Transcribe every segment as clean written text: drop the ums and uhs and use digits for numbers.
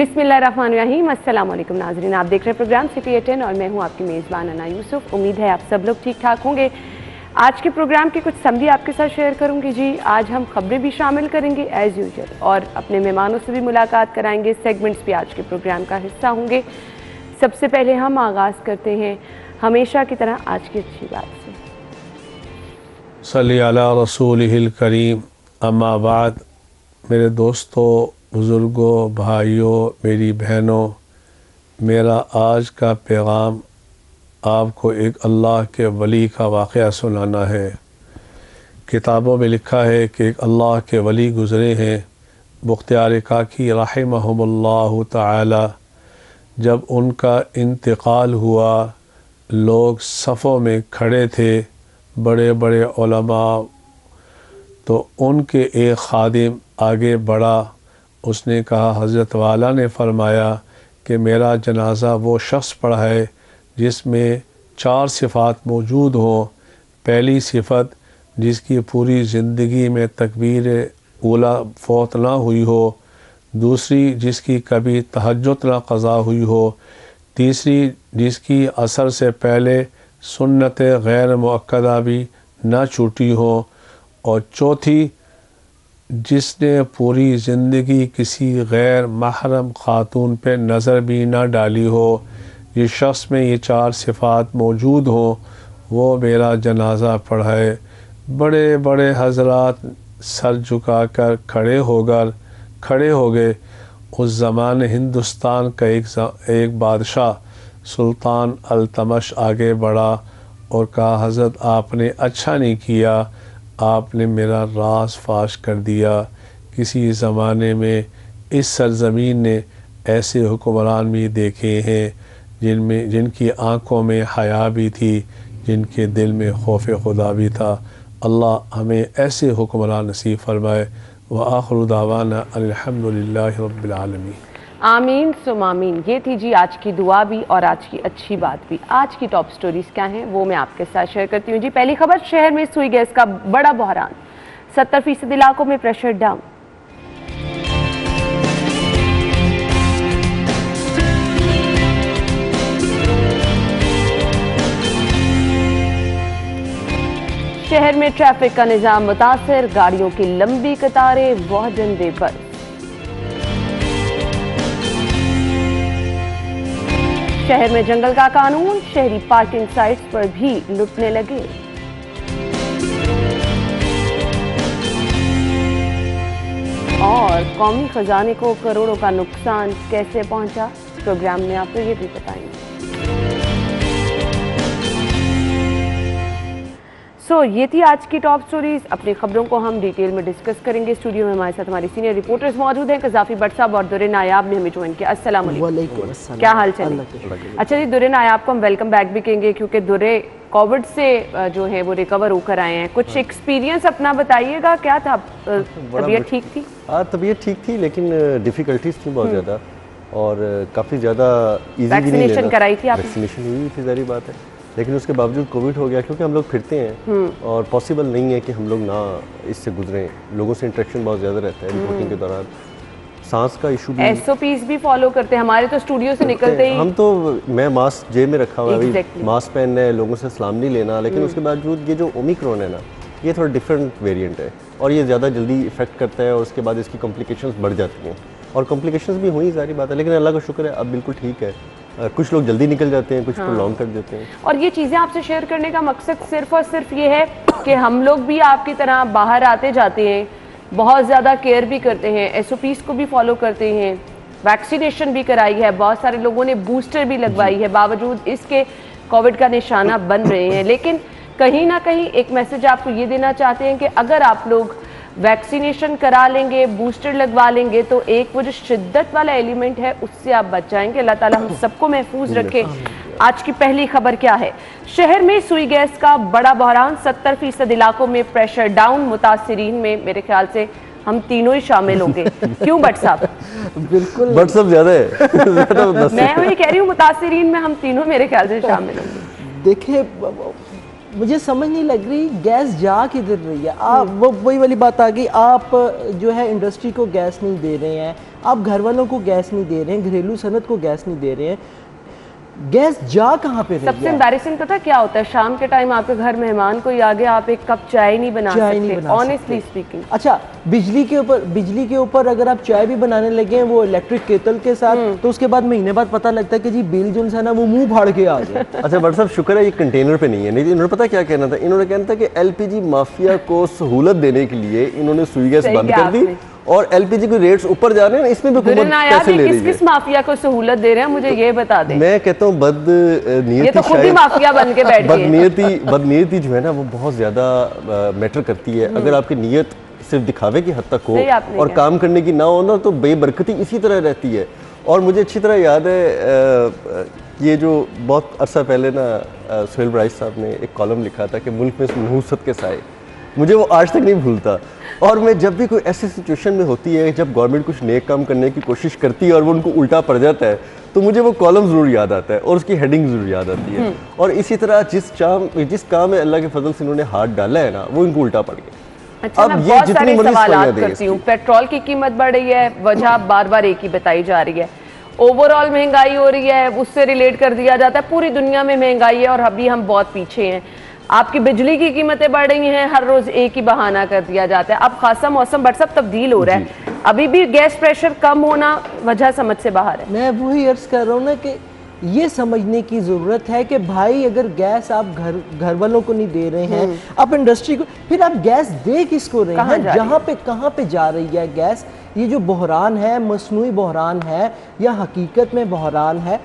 बिस्मिल्लाहिर्रहमानिर्रहीम। अस्सलाम वालेकुम नाज़रीन, आप देख रहे हैं प्रोग्राम सिटी 10 और मैं हूं आपकी मेज़बान अना यूसुफ। उम्मीद है आप सब लोग ठीक ठाक होंगे। आज के प्रोग्राम के कुछ समरी आपके साथ शेयर करूंगी जी। आज हम खबरें भी शामिल करेंगे एज़ यूजुअल और अपने मेहमानों से भी मुलाकात कराएंगे। सेगमेंट्स भी आज के प्रोग्राम का हिस्सा होंगे। सबसे पहले हम आगाज़ करते हैं हमेशा की तरह आज की अच्छी बात से। सल्ली अला रसूलिहिल करीम, अम्मा बाद। मेरे दोस्तों, बुज़ुर्गों, भाइयों, मेरी बहनों, मेरा आज का पैगाम आपको एक अल्लाह के वली का वाक़या सुनाना है। किताबों में लिखा है कि एक अल्लाह के वली गुज़रे हैं, मुख्तियार काकी रहमहुमुल्लाह ताला। जब उनका इंतकाल हुआ, लोग सफ़ों में खड़े थे, बड़े बड़े उलमा। तो उनके एक खादिम आगे बढ़ा, उसने कहा, हज़रत वाला ने फ़रमाया कि मेरा जनाज़ा वो शख्स पड़ा है जिसमें 4 सिफ़ात मौजूद हों। पहली सिफ़त, जिसकी पूरी ज़िंदगी में तकबीर ऊला फ़ौत ना हुई हो। दूसरी, जिसकी कभी तहज्जुद ना क़ज़ा हुई हो। तीसरी, जिसकी असर से पहले सुन्नत गैर मुअक्कदा भी ना छूटी हो। और चौथी, जिसने पूरी ज़िंदगी किसी गैर महरम ख़ातून पे नज़र भी ना डाली हो। जिस शख्स में ये 4 सिफ़ात मौजूद हों, वो मेरा जनाज़ा पढ़ाए। बड़े बड़े हज़रात सर झुकाकर खड़े हो गए। उस ज़माने हिंदुस्तान का एक बादशाह सुल्तान अल्तमश आगे बढ़ा और कहा, हज़रत आपने अच्छा नहीं किया, आपने मेरा राज फाश कर दिया। किसी ज़माने में इस सरज़मीन ने ऐसे हुक्मरान भी देखे हैं जिनकी आँखों में हया भी थी, जिनके दिल में खौफ खुदा भी था। अल्लाह हमें ऐसे हुक्मरान नसीब फरमाए। व आखिरु दावाना अल्हम्दुलिल्लाहि रब्बिल आलमीन। आमीन सुम आमीन। ये थी जी आज की दुआ भी और आज की अच्छी बात भी। आज की टॉप स्टोरीज क्या हैं वो मैं आपके साथ शेयर करती हूँ जी। पहली खबर, शहर में सुई गैस का बड़ा बहरान, 70% इलाकों में प्रेशर डाउन। शहर में ट्रैफिक का निजाम मुतासिर, गाड़ियों की लंबी कतारें, वाहन बेबस। शहर में जंगल का कानून, शहरी पार्किंग साइट्स पर भी लुटने लगे। और कौमी खजाने को करोड़ों का नुकसान कैसे पहुंचा, प्रोग्राम में आपको ये भी बताएंगे। ये थी आज की टॉप स्टोरीज। अपनी खबरों को हम डिटेल में डिस्कस करेंगे। स्टूडियो में हमारे साथ हमारे सीनियर रिपोर्टर्स मौजूद हैं। कज़ाफ़ी भट्ट साहब और दुर्रे नायाब ने हमें ज्वाइन किया। अस्सलाम वालेकुम, क्या हाल चाल है? अच्छा जी, दुर्रे नायाब को हम वेलकम बैक भी कहेंगे क्योंकि दुर्रे कोविड से जो है वो रिकवर होकर आए हैं। कुछ एक्सपीरियंस अपना बताइएगा, क्या था? तबीयत ठीक थी? तबीयत ठीक थी, लेकिन डिफ़िकल्टीज थी बहुत ज़्यादा और काफ़ी ज़्यादा ईजी भी नहीं वैक्सीनेशन कराई थी आपने? वैक्सीनेशन हुई थी, ज़ाहिर बात है, लेकिन उसके बावजूद कोविड हो गया क्योंकि हम लोग फिरते हैं और पॉसिबल नहीं है कि हम लोग ना इससे गुजरें। लोगों से इंटरेक्शन बहुत ज़्यादा रहता है रिपोर्टिंग के दौरान। सांस का इशू भी, SOPs भी फॉलो करते हैं। हमारे तो स्टूडियो से निकलते ही मैं मास्क जेब में रखा हुआ है, मास्क पहनना है, लोगों से सलाम नहीं लेना। लेकिन उसके बावजूद ये जो ओमिक्रॉन है ना, ये थोड़ा डिफरेंट वेरिएंट है और ये ज़्यादा जल्दी इफेक्ट करता है और उसके बाद इसकी कॉम्प्लिकेशंस बढ़ जाती हैं और कॉम्प्लिकेशंस भी हुई, ज़ाहिर बात है, लेकिन अल्लाह का शुक्र है अब बिल्कुल ठीक है। कुछ लोग जल्दी निकल जाते हैं, कुछ प्रोलॉन्ग कर देते हैं। और ये चीज़ें आपसे शेयर करने का मकसद सिर्फ और सिर्फ ये है कि हम लोग भी आपकी तरह बाहर आते जाते हैं, बहुत ज़्यादा केयर भी करते हैं, SOPs को भी फॉलो करते हैं, वैक्सीनेशन भी कराई है, बहुत सारे लोगों ने बूस्टर भी लगवाई है, बावजूद इसके कोविड का निशाना बन रहे हैं। लेकिन कहीं ना कहीं एक मैसेज आपको ये देना चाहते हैं कि अगर आप लोग वैक्सीनेशन करा लेंगे, बूस्टर लगवा लेंगे, तो एक वो जो शिद्दत वाला एलिमेंट है उससे आप बच जाएंगे। अल्लाह ताला हम सबको महफूज रखे। आज की पहली खबर क्या है? शहर में सुई गैस का बड़ा बहरान, 70% इलाकों में प्रेशर डाउन। मुतासिरीन में मेरे ख्याल से हम तीनों ही शामिल होंगे। क्यों भट्ट साहब? बिल्कुल, भट्ट साहब ज़्यादा है। मैं वही कह रही हूँ, मुतासिरीन में हम तीनों मेरे ख्याल से शामिल होंगे। देखिए, मुझे समझ नहीं लग रही गैस जा किधर रही है। आप वो वही वाली बात आ गई, आप जो है इंडस्ट्री को गैस नहीं दे रहे हैं, आप घर वालों को गैस नहीं दे रहे हैं, घरेलू सनत को गैस नहीं दे रहे हैं, गैस जा कहाँ पे रही है? सबसे एम्बैरेसिंग पता क्या होता है, शाम के टाइम आपके घर मेहमान कोई आ गया, आप एक कप चाय नहीं बना सकते, ऑनेस्टली स्पीकिंग। अच्छा, बिजली के ऊपर अगर आप चाय भी बनाने लगे हैं वो इलेक्ट्रिक केतल के साथ, तो उसके बाद महीने बाद पता लगता है कि जी बिल जो है ना वो मुंह फाड़ के आ गया। अच्छा बट साहब शुक्र है ये कंटेनर पे नहीं है, नहीं तो इन्होंने पता क्या कहना था, इन्होंने कहना था कि एलपीजी माफिया को सहूलत देने के लिए इन्होंने सुई गैस बंद कर दी और एलपीजी के रेट्स ऊपर जा रहे हैं, इसमें भी हुकूमत पैसे ले रही है। किस माफिया को सहूलत दे रहे हैं मुझे ये बता दें। मैं कहता हूँ बदनीयती, ये तो खुद ही माफिया बन के बैठ गई। बदनीयती जो है ना वो बहुत ज्यादा मैटर करती है। अगर आपकी नीयत सिर्फ दिखावे की हद तक हो और काम करने की ना हो ना, तो बेबरकती इसी तरह रहती है। और मुझे अच्छी तरह याद है ये जो बहुत अरसा पहले ना सुहेल राइस साहब ने एक कॉलम लिखा था कि मुल्क में नहूसत के साए, मुझे वो आज तक नहीं भूलता। और मैं जब भी कोई ऐसी सिचुएशन में होती है जब गवर्नमेंट कुछ नेक काम करने की कोशिश करती है और वो उनको उल्टा पड़ जाता है, तो मुझे वो कॉलम ज़रूर याद आता है और उसकी हेडिंग ज़रूर याद आती है। और इसी तरह जिस काम में अल्लाह के फजल से इन्होंने हाथ डाला है ना, वो इनको उल्टा पड़ गया। अच्छा, मैं बहुत सारे सवाल करती हूँ। पेट्रोल की कीमत बढ़ रही है, वजह बार बार एक ही बताई जा रही है, ओवरऑल महंगाई हो रही है, उससे रिलेट कर दिया जाता है पूरी दुनिया में महंगाई है और अभी हम बहुत पीछे हैं। आपकी बिजली की कीमतें बढ़ रही हैं, हर रोज एक ही बहाना कर दिया जाता है। अब खासा मौसम बट सब तब्दील हो रहा है, अभी भी गैस प्रेशर कम होना वजह समझ से बाहर है। मैं वही अर्ज कर रहा हूँ ना कि ये समझने की ज़रूरत है कि भाई अगर गैस आप घर वालों को नहीं दे रहे हैं, आप इंडस्ट्री को, फिर आप गैस दे किसको रहे हैं? कहाँ पे जा रही है गैस? ये जो बहरान है, मसनूई बहरान है या हकीकत में बहरान है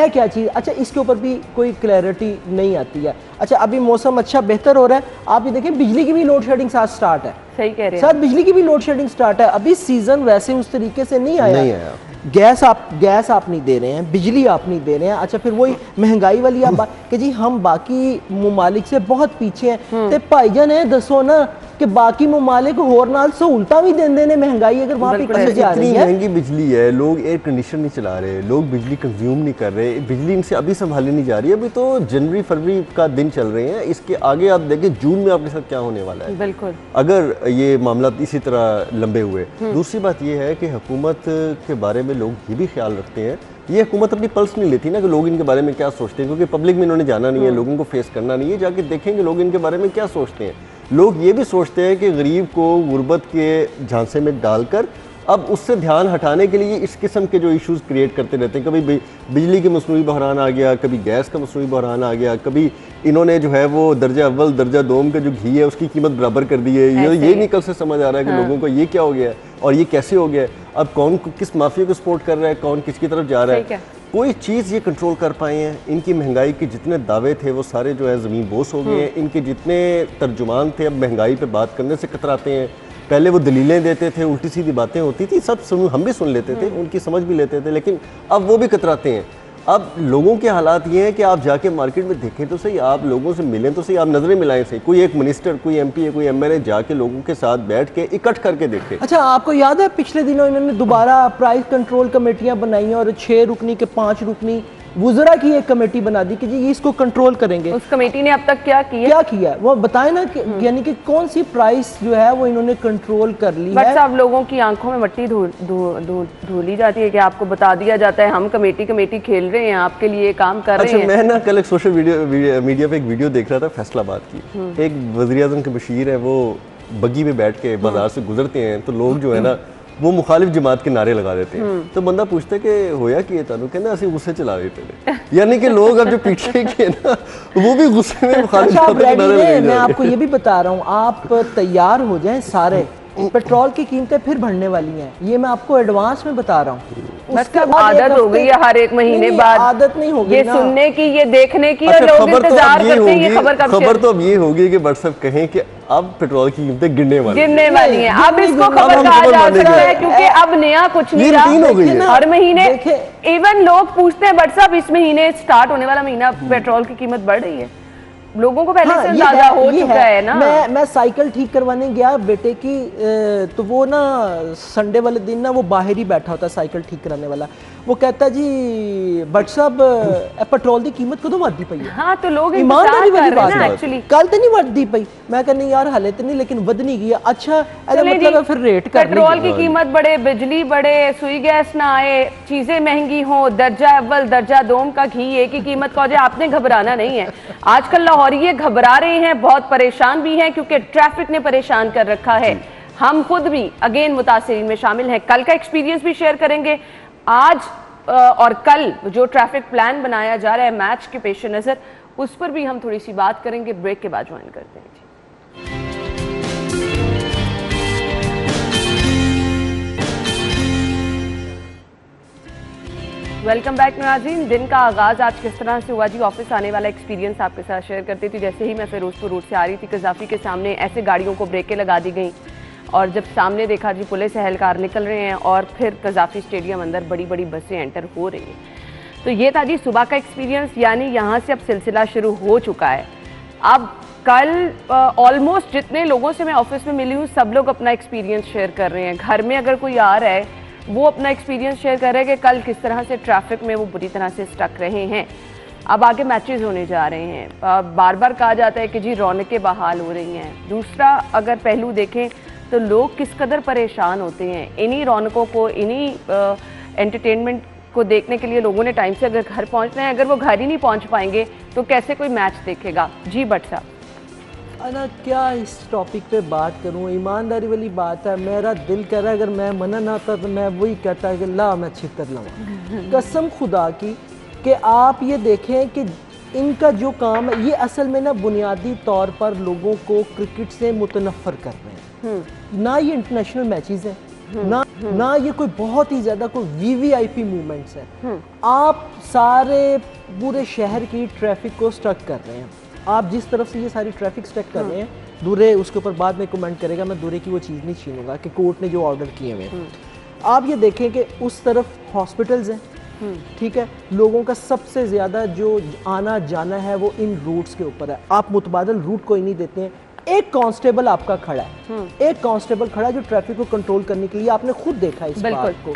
क्या चीज़? अच्छा, इसके ऊपर भी कोई क्लैरिटी नहीं आती है। अच्छा, अभी मौसम अच्छा बेहतर हो रहा है, आप ये देखें बिजली की भी लोड शेडिंग साथ स्टार्ट है। सही कह रहे हैं, साथ बिजली की भी लोड शेडिंग स्टार्ट है। अभी सीजन वैसे उस तरीके से नहीं आया। गैस आप नहीं दे रहे हैं, बिजली आप नहीं दे रहे हैं। अच्छा, फिर वही महंगाई वाली आप बात कि जी हम बाकी ममालिक से बहुत पीछे हैं। तो भाईजान है दसो ना कि बाकी ममालिक होर नाल सहूलतां भी देंदे ने, महंगाई अगर वहाँ पे कम जा रही है। महंगी बिजली है, लोग एयर कंडीशन नहीं चला रहे, लोग बिजली कंज्यूम नहीं कर रहे, बिजली इनसे अभी संभाली नहीं जा रही है। अभी तो जनवरी फरवरी का दिन चल रहे हैं, इसके आगे आप देखें जून में आपके साथ क्या होने वाला है। बिल्कुल, अगर ये मामला इसी तरह लंबे हुए। दूसरी बात ये है कि हुकूमत के बारे में लोग ये भी ख्याल रखते हैं, ये हुकूमत अपनी पल्स नहीं लेती ना कि लोग इनके बारे में क्या सोचते हैं, क्योंकि पब्लिक में इन्होंने जाना नहीं है, लोगों को फेस करना नहीं है, जाके देखेंगे लोग इनके बारे में क्या सोचते हैं। लोग ये भी सोचते हैं कि गरीब को गुर्बत के झांसे में डालकर अब उससे ध्यान हटाने के लिए इस किस्म के जो इश्यूज़ क्रिएट करते रहते हैं। कभी बिजली के मसनूई बहरान आ गया, कभी गैस का मसनूई बहरान आ गया, कभी इन्होंने जो है वो दर्जा अव्वल दर्जा दोम का जो घी है उसकी कीमत बराबर कर दी है। ये नहीं कल से समझ आ रहा है कि लोगों को ये क्या हो गया है और ये कैसे हो गया है। अब कौन किस माफिया को सपोर्ट कर रहा है, कौन किसकी तरफ जा रहा है, कोई चीज़ ये कंट्रोल कर पाए हैं। इनकी महंगाई के जितने दावे थे वो सारे जो है ज़मीन बोस हो गए हैं। इनके जितने तर्जुमान थे अब महंगाई पे बात करने से कतराते हैं। पहले वो दलीलें देते थे, उल्टी सीधी बातें होती थी, सब हम भी सुन लेते थे, उनकी समझ भी लेते थे, लेकिन अब वो भी कतराते हैं। अब लोगों के हालात ये हैं कि आप जाके मार्केट में देखें तो सही, आप लोगों से मिलें तो सही, आप नजरें मिलाएं सही, कोई एक मिनिस्टर, कोई एमपी है, कोई एमएलए जाके लोगों के साथ बैठ के इकट्ठ करके देखे। अच्छा, आपको याद है पिछले दिनों इन्होंने दोबारा प्राइस कंट्रोल कमेटियां बनाई और 6 रुकनी के 5 रुकनी वुज़रा की एक कमेटी बना दी कि जी इसको कंट्रोल करेंगे। उस कमेटी ने अब तक क्या किया वो बताएं ना, यानी कि कौन सी प्राइस जो है वो इन्होंने कंट्रोल कर ली है। सब लोगों की आंखों में मट्टी धुली जाती है कि आपको बता दिया जाता है हम कमेटी खेल रहे हैं, आपके लिए काम कर रहे हैं। मैं ना कल एक सोशल मीडिया पे एक वीडियो देख रहा था फैसलाबाद की। एक वज़ीर-ए-आज़म के बशीर है, वो बग्गी में बैठ के बाजार से गुजरते हैं तो लोग जो है ना वो मुखालिफ जमात के नारे लगा देते हैं। तो बंदा पूछता है कि होया कि तानू कहना असि गुस्से चला रहे थे, यानी कि लोग अब जो पीछे के ना वो भी गुस्से में मुखालिफ जमात के नारे लगाए। मैं आपको ये भी बता रहा हूँ, आप तैयार हो जाएं सारे, पेट्रोल की कीमतें फिर बढ़ने वाली हैं, ये मैं आपको एडवांस में बता रहा हूँ। आदत हो गई है हर एक महीने बाद, आदत नहीं होगी ये सुनने की, ये देखने की, और लोग इंतजार करते हैं ये खबर कब। खबर तो अब ये होगी कि व्हाट्सएप कहें कि अब पेट्रोल की कीमतें गिरने वाली हैं। अब इसको खबर कहा जा सकता है क्योंकि अब नया कुछ नहीं रहा। हर महीने इवन लोग पूछते हैं व्हाट्सएप इस महीने स्टार्ट होने वाला महीना पेट्रोल की कीमत बढ़ रही है, लोगों को पहले से अंदाजा हो चुका है ना। मैं साइकिल ठीक करवाने गया बेटे की, तो वो ना संडे वाले दिन ना वो बाहर ही बैठा होता है साइकिल ठीक कराने वाला। वो कहता जी भट्ट साहब पेट्रोल की कीमत कदों बढ़ती पई है। हाँ, तो लोग ईमानदारी वाली बात है एक्चुअली, कल तो नहीं बढ़ती पई, मैं कहनी यार हाले तो नहीं लेकिन वधनी गई। अच्छा मतलब है फिर रेट कर पेट्रोल की कीमत बढ़े, बिजली बढ़े, सुई गैस ना आए, चीजें महंगी हो, दर्जा अव्वल दर्जा दोम का घी एक ही कीमत का हो जाए, आपने घबराना नहीं है। आजकल लाहौरिये घबरा रहे हैं, बहुत परेशान भी हैं क्योंकि ट्रैफिक ने परेशान कर रखा है। हम खुद भी अगेन मुतासिरीन में शामिल हैं, कल का एक्सपीरियंस भी शेयर करेंगे। आज और कल जो ट्रैफिक प्लान बनाया जा रहा है मैच के पेश नज़र, उस पर भी हम थोड़ी सी बात करेंगे। ब्रेक के बाद ज्वाइन करते हैं जी। वेलकम बैक नाज़रीन। दिन का आगाज़ आज किस तरह से हुआ जी, ऑफिस आने वाला एक्सपीरियंस आपके साथ शेयर करती थी। जैसे ही मैं फिरोजपुर रूट से आ रही थी, कज़ाफ़ी के सामने ऐसे गाड़ियों को ब्रेकें लगा दी गई और जब सामने देखा जी पुलिस एहलकार निकल रहे हैं और फिर कज़ाफ़ी स्टेडियम अंदर बड़ी बड़ी बसें एंटर हो रही हैं। तो ये था जी सुबह का एक्सपीरियंस, यानी यहाँ से अब सिलसिला शुरू हो चुका है। अब कल ऑलमोस्ट जितने लोगों से मैं ऑफिस में मिली हूँ सब लोग अपना एक्सपीरियंस शेयर कर रहे हैं। घर में अगर कोई आ रहा है वो अपना एक्सपीरियंस शेयर कर रहे हैं कि कल किस तरह से ट्रैफिक में वो बुरी तरह से स्टक रहे हैं। अब आगे मैचेस होने जा रहे हैं, बार बार कहा जाता है कि जी रौनकें बहाल हो रही हैं। दूसरा अगर पहलू देखें तो लोग किस कदर परेशान होते हैं इन्हीं रौनकों को, इन्हीं एंटरटेनमेंट को देखने के लिए लोगों ने टाइम से अगर घर पहुंचना है, अगर वो घर ही नहीं पहुंच पाएंगे तो कैसे कोई मैच देखेगा। जी भट्ट साहब। अना क्या इस टॉपिक पे बात करूं, ईमानदारी वाली बात है। मेरा दिल कर रहा है अगर मैं मना ना था तो मैं वही कहता कि ला मैं छितर लवा कसम खुदा की। कि आप ये देखें कि इनका जो काम है ये असल में ना बुनियादी तौर पर लोगों को क्रिकेट से मुतनफ़र कर रहे हैं। ना ये इंटरनेशनल मैचेस हैं, ना ये कोई बहुत ही ज़्यादा कोई वीवीआईपी मूवमेंट्स हैं। आप सारे पूरे शहर की ट्रैफिक को स्टक कर रहे हैं। आप जिस तरफ से ये सारी ट्रैफिक स्टक कर रहे हैं, दूरे उसके ऊपर बाद में कमेंट करेगा, मैं दूरे की वो चीज़ नहीं छीनूंगा कि कोर्ट ने जो ऑर्डर किए हुए हैं। आप ये देखें कि उस तरफ हॉस्पिटल्स हैं, ठीक है, लोगों का सबसे ज़्यादा जो आना जाना है वो इन रूट्स के ऊपर है। आप मुतबादल रूट कोई नहीं देते हैं। एक कांस्टेबल आपका खड़ा है, एक कांस्टेबल खड़ा है जो ट्रैफिक को कंट्रोल करने के लिए, आपने खुद देखा इस बात को।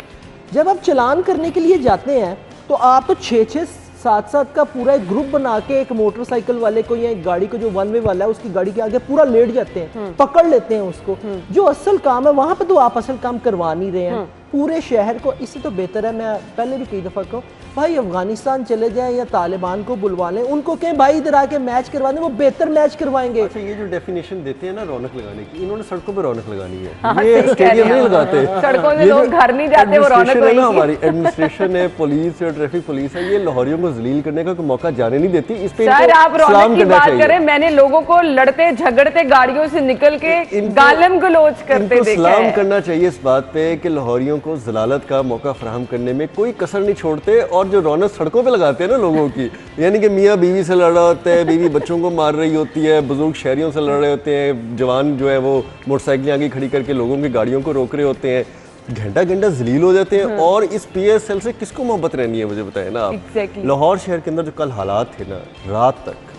जब आप चलान करने के लिए जाते हैं तो आप तो 6-6 7-7 का पूरा एक ग्रुप बना के एक मोटरसाइकिल वाले को या एक गाड़ी को जो वन वे वाला है उसकी गाड़ी के आगे पूरा लेट जाते हैं, पकड़ लेते हैं उसको। जो असल काम है वहां पे तो आप असल काम करवा नहीं रहे हैं पूरे शहर को। इससे तो बेहतर है, मैं पहले भी कई दफ़ा कहूँ भाई अफगानिस्तान चले जाएं या तालिबान को बुलवा लें, उनको कहें भाई इधर आके मैच करवा दें, वो बेहतर मैच करवाएंगे। अच्छा, ये जो डेफिनेशन देते हैं ना रौनक लगाने की, इन्होंने सड़कों पे रौनक लगानी है। हाँ, ये स्टेडियम नहीं लगाते, सड़कों में लोग घर नहीं जाते, वो रौनक है ना। हमारी एडमिनिस्ट्रेशन है, पुलिस है, ट्रैफिक पुलिस है, ये लाहौरियों को जलील करने का कोई मौका जाने नहीं देती। इस पे आप रौनक की बात करें, मैंने लोगों को लड़ते झगड़ते गाड़ियों से निकल के गालम गलोच करते देखा है। सलाम करना चाहिए इस बात पे कि लाहौरियों को जलालत का मौका फराहम करने में कोई कसर नहीं छोड़ते। और जो रौनक सड़कों पे लगाते हैं ना लोगों की, यानी कि मियाँ बीवी से लड़ रहा होता है, बीवी बच्चों को मार रही होती है, बुजुर्ग शहरियों से लड़ रहे होते हैं, जवान जो है वो मोटरसाइकिलें आगे खड़ी करके लोगों की गाड़ियों को रोक रहे होते हैं, घंटा घंटा जलील हो जाते हैं। और इस पीएसएल से किसको मोहब्बत रहनी है, मुझे बताएं ना आप। लाहौर शहर के अंदर जो कल हालात थे ना, रात तक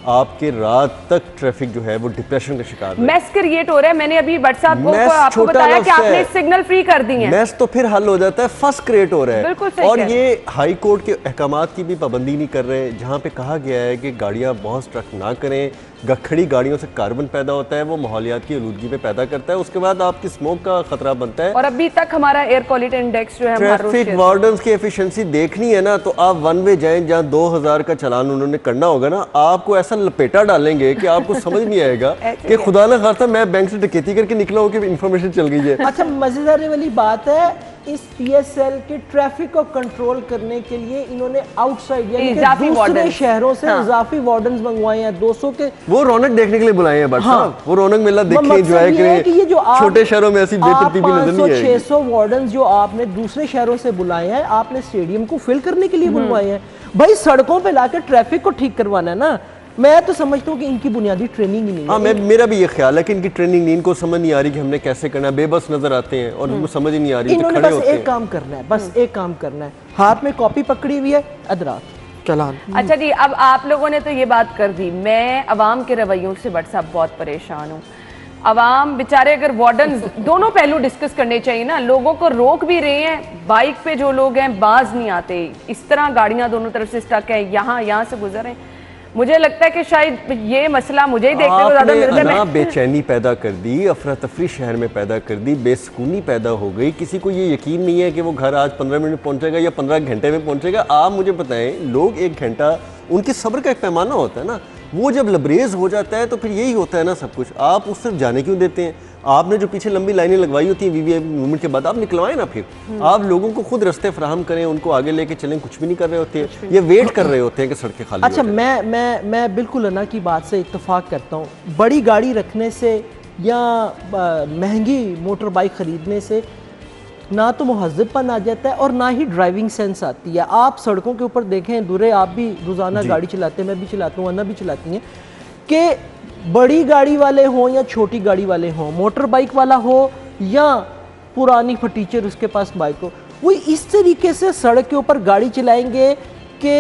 आपके रात तक ट्रैफिक जो है वो डिप्रेशन का शिकार है। मैस क्रिएट हो रहा है। मैंने अभी व्हाट्सएप को आपको बताया कि आपने सिग्नल फ्री कर दी है। मैस तो फिर हल हो जाता है, फस क्रिएट हो रहा है। बिल्कुल सही। और ये हाई कोर्ट के अहकामात की भी पाबंदी नहीं कर रहे, जहाँ पे कहा गया है कि गाड़ियाँ बहुत ट्रक ना करें, खड़ी गाड़ियों से कार्बन पैदा होता है, वो माहौलियात की आलूदगी में पैदा करता है, उसके बाद आपकी स्मोक का खतरा बनता है। और अभी तक हमारा एयर क्वालिटी इंडेक्स जो है, ट्रैफिक वार्डन्स की एफिशिएंसी देखनी है ना तो आप वन वे जाएं, जहाँ 2000 का चालान उन्होंने करना होगा ना, आपको ऐसा लपेटा डालेंगे कि आपको समझ नहीं आएगा कि खुदा ना खास्ता मैं बैंक से डकैती करके निकला हूँ कि इन्फॉर्मेशन चल गई है। अच्छा, मजेदार वाली बात है, इस पीएसएल के ट्रैफिक को कंट्रोल करने के लिए इन्होंने आउटसाइड यानी कि दूसरे शहरों से इजाफी वार्डन्स मंगवाए हैं 200 के। वो रौनक देखने के लिए बुलाए हैं बट साहब, वो रौनक मेला देखें, एंजॉय करें कि ये जो छोटे शहरों में ऐसी बेतरतीबी नजर नहीं आएगी। 600 वार्डन्स जो आपने दूसरे शहरों से बुलाए हैं, आपने स्टेडियम को फिल करने के लिए बुलवाए हैं। भाई सड़कों पे लाकर ट्रैफिक को ठीक करवाना है ना। मैं तो समझता हूँ कि इनकी बुनियादी ट्रेनिंग ही नहीं है। हाँ, मेरा भी ये ख्याल है कि इनकी ट्रेनिंग नहीं, इनको समझ नहीं आ रही कि हमने कैसे करना है, बेबस नजर आते हैं और उनको समझ ही नहीं आ रही। इन्होंने बस एक काम करना है, बस एक काम करना है, हाथ में कॉपी पकड़ी हुई है, अदरात चलान। अच्छा जी, अब आप लोगों ने तो ये बात कर दी, मैं अवाम के रवैयों से बट साहब बहुत परेशान हूँ। अवाम बेचारे, अगर वार्डन दोनों पहलू डिस्कस करने चाहिए ना, लोगों को रोक भी रहे हैं, बाइक पे जो लोग हैं बाज नहीं आते, इस तरह गाड़ियां दोनों तरफ से स्टक है, यहाँ से गुजर रहे हैं। मुझे लगता है कि शायद ये मसला मुझे ही देखने को ज्यादा मिलता है। बेचैनी पैदा कर दी, अफरा तफरी शहर में पैदा कर दी, बेसुकूनी पैदा हो गई। किसी को ये यकीन नहीं है कि वो घर आज 15 मिनट में पहुंचेगा या 15 घंटे में पहुंचेगा। आप मुझे बताएं, लोग 1 घंटा, उनकी सब्र का एक पैमाना होता है ना, वो जब लबरेज हो जाता है तो फिर यही होता है ना सब कुछ। आप उस तरफ जाने क्यों देते हैं? आपने जो पीछे लंबी लाइनें लगवाई होती हैं वीवीआईपी मूवमेंट के बाद, आप निकलवाएं ना। फिर आप लोगों को खुद रास्ते फराहम करें, उनको आगे लेके चलें। कुछ भी नहीं कर रहे होते हैं, ये वेट कर रहे होते हैं कि सड़कें खाली। अच्छा, मैं बिल्कुल अना की बात से इत्तेफाक करता हूँ। बड़ी गाड़ी रखने से या महंगी मोटर बाइक खरीदने से ना तो मुहज़्ज़बपन आ जाता है और ना ही ड्राइविंग सेंस आती है। आप सड़कों के ऊपर देखें, दूरे आप भी रोज़ाना गाड़ी चलाते हैं, मैं भी चलाता हूँ, अन्ना भी चलाती हैं, कि बड़ी गाड़ी वाले हों या छोटी गाड़ी वाले हों, मोटर बाइक वाला हो या पुरानी फटीचर उसके पास बाइक हो, वो इस तरीके से सड़क के ऊपर गाड़ी चलाएंगे कि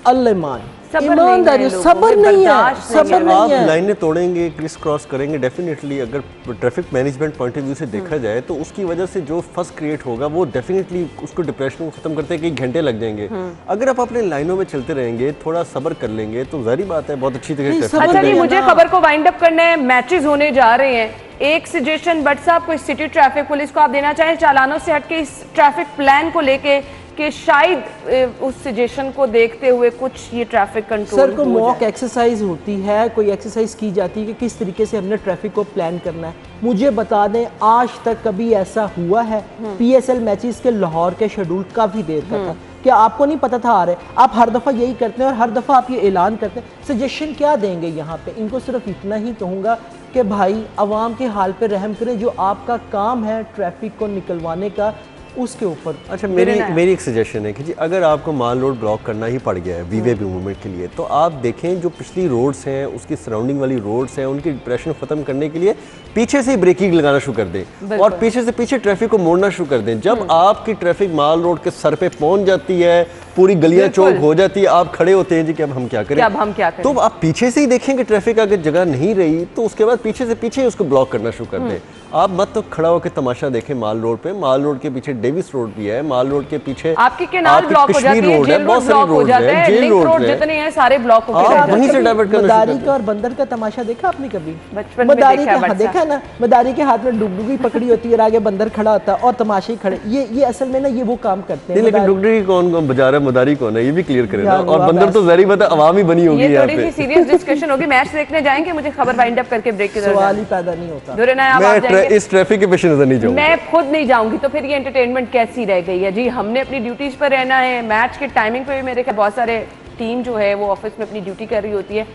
अल्लाह ईमानदारी, सब्र नहीं है, सब्र नहीं है। आप लाइनें तोड़ेंगे, क्रिस क्रॉस करेंगे, डेफिनेटली अगर traffic management point of view से देखा जाए तो उसकी वजह से जो फर्स क्रिएट होगा वो डेफिनेटली उसको डिप्रेशन को खत्म करते हैं, कई घंटे लग जाएंगे। अगर आप अपने लाइनों में चलते रहेंगे, थोड़ा सब्र कर लेंगे तो जाहिर बात है बहुत अच्छी तरह से। अच्छा नहीं, मुझे खबर को वाइंड अप करना है, मैचेस होने जा रहे हैं। एक सजेशन बट साहब को सिटी ट्रैफिक पुलिस को आप देना चाहें चालानों से हटके इस ट्रैफिक प्लान को लेके, कि शायद उस सजेशन को देखते हुए कुछ ये ट्रैफिक कंट्रोल सर को मॉक एक्सरसाइज होती है, कोई एक्सरसाइज की जाती है कि किस तरीके से हमने ट्रैफिक को प्लान करना है। मुझे बता दें, आज तक कभी ऐसा हुआ है? पीएसएल मैचेस के लाहौर के शेड्यूल काफ़ी देर का था, क्या आपको नहीं पता था आ रहे? आप हर दफ़ा यही करते हैं और हर दफ़ा आप ये ऐलान करते हैं। सजेशन क्या देंगे यहाँ पे? इनको सिर्फ इतना ही कहूँगा कि भाई अवाम के हाल पे रहम करें, जो आपका काम है ट्रैफिक को निकलवाने का, उसके ऊपर। अच्छा, मेरी एक सजेशन है कि जी अगर आपको माल रोड ब्लॉक करना ही पड़ गया है वीवीआईपी मूवमेंट के लिए, तो आप देखें जो पिछली रोड्स हैं, उसकी सराउंडिंग वाली रोड्स हैं, उनकी डिप्रेशन ख़त्म करने के लिए पीछे से ही ब्रेकिंग लगाना शुरू कर दें और पीछे से पीछे ट्रैफिक को मोड़ना शुरू कर दें। जब आपकी ट्रैफिक माल रोड के सर पे पहुंच जाती है, पूरी गलियां चौक हो जाती है, आप खड़े होते हैं जी कि अब हम क्या करें, तो आप पीछे से ही देखें कि ट्रैफिक अगर जगह नहीं रही तो उसके बाद पीछे से पीछे उसको ब्लॉक करना शुरू कर दें। आप मत तो खड़ा होकर तमाशा देखें माल रोड पे। माल रोड के पीछे डेविस रोड भी है, माल रोड के पीछे आपकी केनाल ब्लॉक हो जाती है, जेल रोड ब्लॉक हो जाता है, लिंक रोड जितने हैं सारे ब्लॉक हो जाते हैं। वहीं से डाइवर्ट करना। मदारी का और बंदर का तमाशा देखा आपने कभी? बचपन में देखा ना, मदारी के हाथ में डुगडुगी पकड़ी होती है और आगे बंदर खड़ा होता है और तमाशे खड़े। ये असल में ना ये वो काम करते हैं। लेकिन डुगडुगी कौन बजा रहा है, मदारी कौन है, ये भी क्लियर करें ना। और बंदर तो जाहिर बात है अवाम ही बनी होगी। ये थोड़ी सी सीरियस डिस्कशन होगी। मैच देखने जाएंगे, मुझे खबर वाइंड अप करके ब्रेक की सवाल ही पैदा नहीं होता। मैं इस ट्रैफिक के पेश नजर नहीं जाऊंगा, मैं खुद नहीं जाऊंगी, तो फिर ये एंटरटेनमेंट कैसी रह गई है जी। हमने अपनी ड्यूटीज पर रहना है। मैच के टाइमिंग पे भी मेरे ख्याल बहुत सारे टीम जो है वो ऑफिस में अपनी ड्यूटी कर रही होती है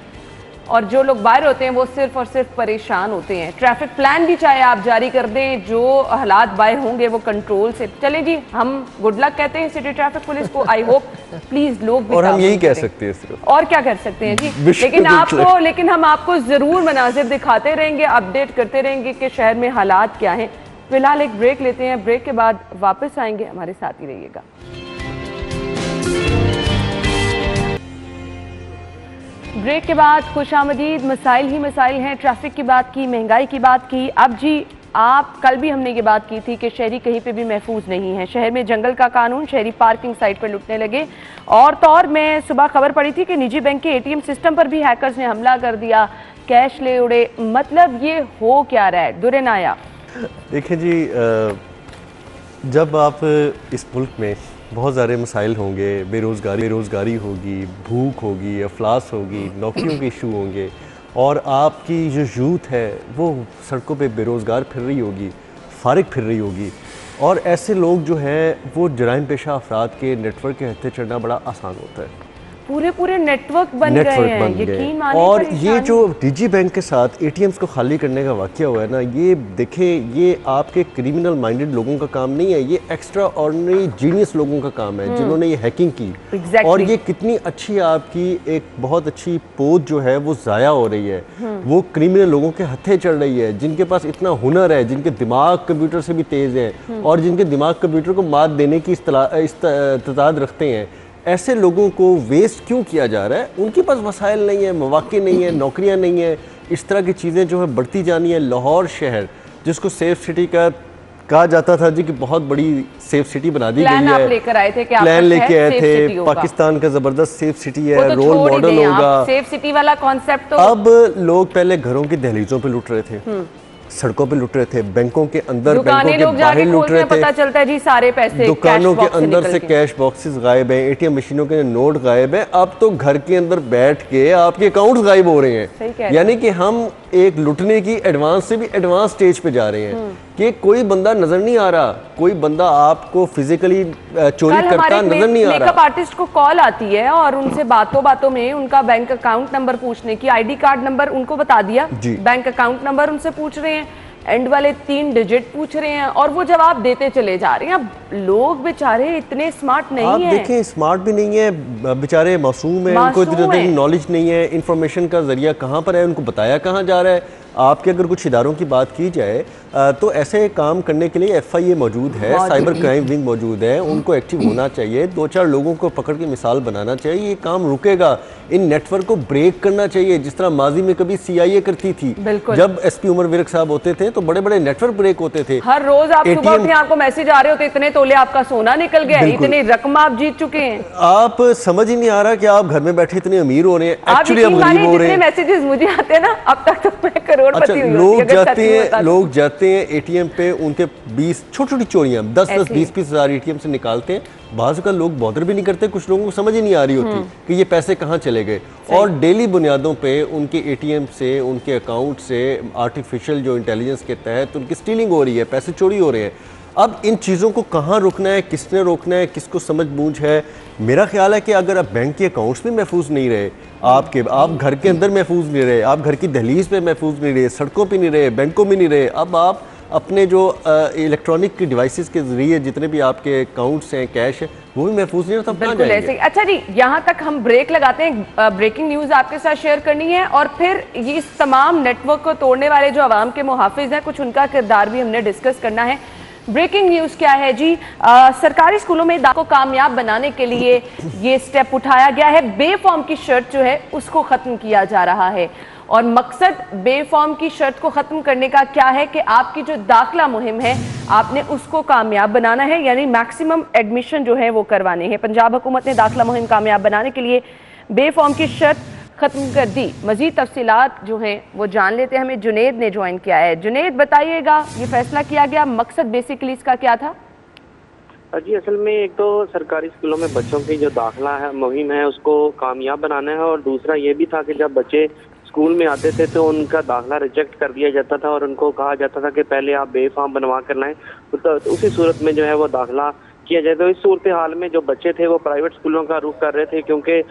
और जो लोग बाहर होते हैं वो सिर्फ और सिर्फ परेशान होते हैं। ट्रैफिक प्लान भी चाहे आप जारी कर दें, जो हालात बाहर होंगे वो कंट्रोल से चले जी। हम गुड लक कहते हैं सिटी ट्रैफिक पुलिस को। आई होप प्लीज लोग भी, और हम यही कह सकते हैं सिर्फ, और क्या कर सकते हैं जी। लेकिन हम आपको जरूर मनाजिर दिखाते रहेंगे, अपडेट करते रहेंगे कि शहर में हालात क्या हैं। फिलहाल एक ब्रेक लेते हैं, ब्रेक के बाद वापस आएंगे, हमारे साथ ही रहिएगा। ब्रेक के बाद खुशामदीद। मसाइल ही मसाइल हैं। ट्रैफिक की बात की, महंगाई की बात की। अब जी आप, कल भी हमने ये बात की थी कि शहरी कहीं पे भी महफूज नहीं है। शहर में जंगल का कानून, शहरी पार्किंग साइट पर लुटने लगे। और तो और मैं सुबह खबर पड़ी थी कि निजी बैंक के एटीएम सिस्टम पर भी हैकर्स ने हमला कर दिया, कैश ले उड़े। मतलब ये हो क्या रहा है दुरे नाया? देखिए जी, जब आप इस मुल्क में बहुत सारे मसाइल होंगे, बेरोज़गारी होगी, भूख होगी, अफलास होगी, नौकरियों के इशू होंगे और आपकी जो यूथ है वो सड़कों पे बेरोज़गार फिर रही होगी, फारिग फिर रही होगी और ऐसे लोग जो हैं वो जराइम पेशा अफराद के नेटवर्क के हत्थे चढ़ना बड़ा आसान होता है। पूरे नेटवर्क बन गए हैं, यकीन मानिए। और ये जो निजी बैंक के साथ एटीएम्स को खाली करने का वाक़या हुआ है ना, ये देखें, ये आपके क्रिमिनल माइंडेड लोगों का काम नहीं है, ये एक्स्ट्रा ऑर्डिनरी जीनियस लोगों का काम है जिन्होंने ये हैकिंग की। और ये कितनी अच्छी आपकी एक बहुत अच्छी पोत जो है वो ज़ाया हो रही है, वो क्रिमिनल लोगों के हत्थे चढ़ रही है, जिनके पास इतना हुनर है, जिनके दिमाग कंप्यूटर से भी तेज़ हैं और जिनके दिमाग कंप्यूटर को मात देने की इस्ताद रखते हैं। ऐसे लोगों को वेस्ट क्यों किया जा रहा है? उनके पास वसाइल नहीं है, मौके नहीं है, नौकरियां नहीं है, इस तरह की चीज़ें जो है बढ़ती जानी है। लाहौर शहर जिसको सेफ सिटी का कहा जाता था जी कि बहुत बड़ी सेफ सिटी बना दी गई है, लेकर आए थे कि प्लान लेके आए थे, पाकिस्तान का जबरदस्त सेफ सिटी है, तो रोल मॉडल होगा। सेफ सिटी वाला कॉन्सेप्ट तो अब लोग पहले घरों की दहलीजों पे लुट रहे थे, सड़कों पे लुट रहे थे, बैंकों के अंदर, बैंकों के बाहर लुट रहे थे, पता चलता है जी सारे पैसे दुकानों के अंदर से कैश बॉक्सेस गायब हैं, एटीएम मशीनों के नोट गायब हैं। अब तो घर के अंदर बैठ के आपके अकाउंट्स गायब हो रहे हैं। यानी कि हम एक लुटने की एडवांस से भी एडवांस स्टेज पे जा रहे हैं कि कोई बंदा नजर नहीं आ रहा, कोई बंदा आपको फिजिकली चोरी करता नजर नहीं आ रहा। मेकअप आर्टिस्ट को कॉल आती है और उनसे बातों बातों में उनका बैंक अकाउंट नंबर पूछने की, आईडी कार्ड नंबर उनको बता दिया, बैंक अकाउंट नंबर उनसे पूछ रहे हैं, एंड वाले 3 डिजिट पूछ रहे हैं और वो जवाब देते चले जा रहे हैं। अब लोग बेचारे इतने स्मार्ट नहीं आप हैं। देखें स्मार्ट भी नहीं है, बेचारे मासूम है, उनको इतनी नॉलेज नहीं है, इंफॉर्मेशन का जरिया कहाँ पर है, उनको बताया कहाँ जा रहा है। आपके अगर कुछ इदारों की बात की जाए तो ऐसे काम करने के लिए FIA मौजूद है, साइबर क्राइम विंग मौजूद है, उनको एक्टिव होना चाहिए, 2-4 लोगों को पकड़ के मिसाल बनाना चाहिए, ये काम रुकेगा। इन नेटवर्क को ब्रेक करना चाहिए जिस तरह माजी में कभी CIA करती थी। जब SP उमर विरक साहब होते थे तो बड़े बड़े नेटवर्क ब्रेक होते थे। हर रोज आप सुबह उठे आपको मैसेज आ रहे होते, इतने तोले आपका सोना निकल गया, इतनी रकम आप जीत चुके हैं। आप समझ ही नहीं आ रहा कि आप घर में बैठे इतने अमीर हो रहे हैं, एक्चुअली आप गरीब हो रहे हैं। मैसेजेस मुझे आते हैं ना, अब तक तो मैं करोड़पति हुई होती। लोग जाते हैं ATM पे, उनके 20 छोटी-छोटी चोरियां 10-10 20-20 हज़ार ATM से निकालते हैं। बाज़ का लोग बॉदर भी नहीं करते, कुछ लोगों को समझ ही नहीं आ रही होती कि ये पैसे कहाँ चले गए, और डेली बुनियादों पे उनके ATM से, उनके अकाउंट से आर्टिफिशियल जो इंटेलिजेंस के तहत उनकी स्टीलिंग हो रही है, पैसे चोरी हो रहे हैं। अब इन चीज़ों को कहाँ रोकना है, किसने रोकना है, किसको समझ बूझ है? मेरा ख्याल है कि अगर आप बैंक के अकाउंट्स में महफूज नहीं रहे, आप घर के अंदर महफूज नहीं रहे, आप घर की दहलीज पे महफूज नहीं रहे, सड़कों पे नहीं रहे, बैंकों में नहीं रहे, अब आप अपने जो इलेक्ट्रॉनिक डिवाइसेस के जरिए जितने भी आपके अकाउंट्स हैं, कैश है, वो भी महफूज नहीं होता, कहाँ जाएंगे? अच्छा जी, यहाँ तक हम ब्रेक लगाते हैं। ब्रेकिंग न्यूज़ आपके साथ शेयर करनी है और फिर ये इस तमाम नेटवर्क को तोड़ने वाले जो आवाम के मुहाफिज हैं, कुछ उनका किरदार भी हमने डिस्कस करना है। ब्रेकिंग न्यूज़ क्या है जी? सरकारी स्कूलों में दाखिला को कामयाब बनाने के लिए ये स्टेप उठाया गया है। बेफॉर्म की शर्त जो है उसको ख़त्म किया जा रहा है, और मकसद बेफॉर्म की शर्त को ख़त्म करने का क्या है कि आपकी जो दाखिला मुहिम है आपने उसको कामयाब बनाना है, यानी मैक्सिमम एडमिशन जो है वो करवाने हैं। पंजाब हुकूमत ने दाखिला मुहिम कामयाब बनाने के लिए बेफॉर्म की शर्त ख़त्म कर दी। मज़ीद तफसीलात जो हैं वो जान लेते हैं, हमें जुनेद ने ज्वाइन किया है। जुनेद, बताइएगा ये फैसला किया गया, मकसद बेसिकली इसका क्या था? जी, असल में एक तो सरकारी स्कूलों में बच्चों की जो दाखिला है मुहिम है उसको कामयाब बनाना है, और दूसरा ये भी था कि जब बच्चे स्कूल में आते थे तो उनका दाखिला रिजेक्ट कर दिया जाता था और उनको कहा जाता था कि पहले आप बेफॉर्म बनवा कर लाएं, तो उसी सूरत में जो है वो दाखिला किया जाए। तो इस सूरत हाल में जो बच्चे थे वो प्राइवेट स्कूलों का रुख कर रहे थे, क्योंकि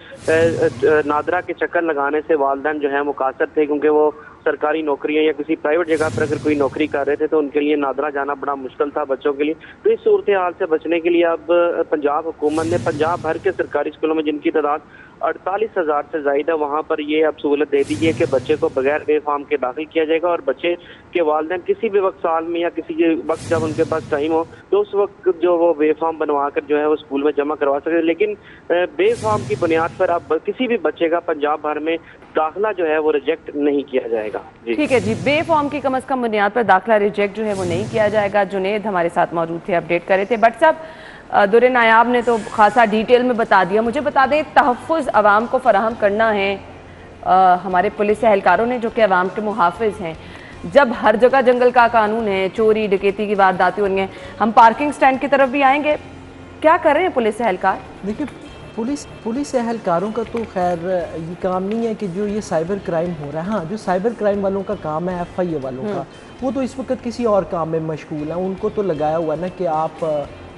नादरा के चक्कर लगाने से वालिदैन जो है मुकासर थे, क्योंकि वो सरकारी नौकरियां या किसी प्राइवेट जगह पर अगर कोई नौकरी कर रहे थे तो उनके लिए नादरा जाना बड़ा मुश्किल था बच्चों के लिए। तो इस सूरत हाल से बचने के लिए अब पंजाब हुकूमत ने पंजाब भर के सरकारी स्कूलों में, जिनकी तादाद 48,000 से ज़्यादा, वहाँ पर ये अब सहूलत दे दी है कि बच्चे को बगैर बेफार्म के दाखिल किया जाएगा, और बच्चे के वालिदैन किसी भी वक्त साल में या किसी वक्त जब उनके पास टाइम हो तो उस वक्त जो वो बेफार्म बनवा कर जो है वो स्कूल में जमा करवा सके। लेकिन बेफार्म की बुनियाद पर अब किसी भी बच्चे का पंजाब भर में दाखिला जो है वो रिजेक्ट नहीं किया जाएगा। ठीक है जी, बेफॉर्म की कम अज कम बुनियाद पर दाखिला रिजेक्ट जो है वो नहीं किया जाएगा। जुनेद हमारे साथ मौजूद थे, अपडेट कर रहे थे। बट साहब, दुर्रे नायाब ने तो खासा डिटेल में बता दिया। मुझे बता दें, तहफ़्फ़ुज़ आवाम को फराहम करना है हमारे पुलिस एहलकारों ने, जो कि आवाम के मुहाफ़िज़ हैं। जब हर जगह जंगल का कानून है, चोरी डकैती की वारदातें हो रही हैं, हम पार्किंग स्टैंड की तरफ भी आएंगे, क्या कर रहे हैं पुलिस एहलकार? देखिए, पुलिस एहलकारों का तो खैर ये काम नहीं है कि जो ये साइबर क्राइम हो रहा है, हाँ जो साइबर क्राइम वालों का काम है, FIA वालों का, वो तो इस वक्त किसी और काम में मशगूल हैं। उनको तो लगाया हुआ ना कि आप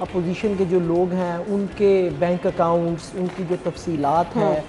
अपोजिशन के जो लोग हैं उनके बैंक अकाउंट्स, उनकी जो तफसीलात हैं,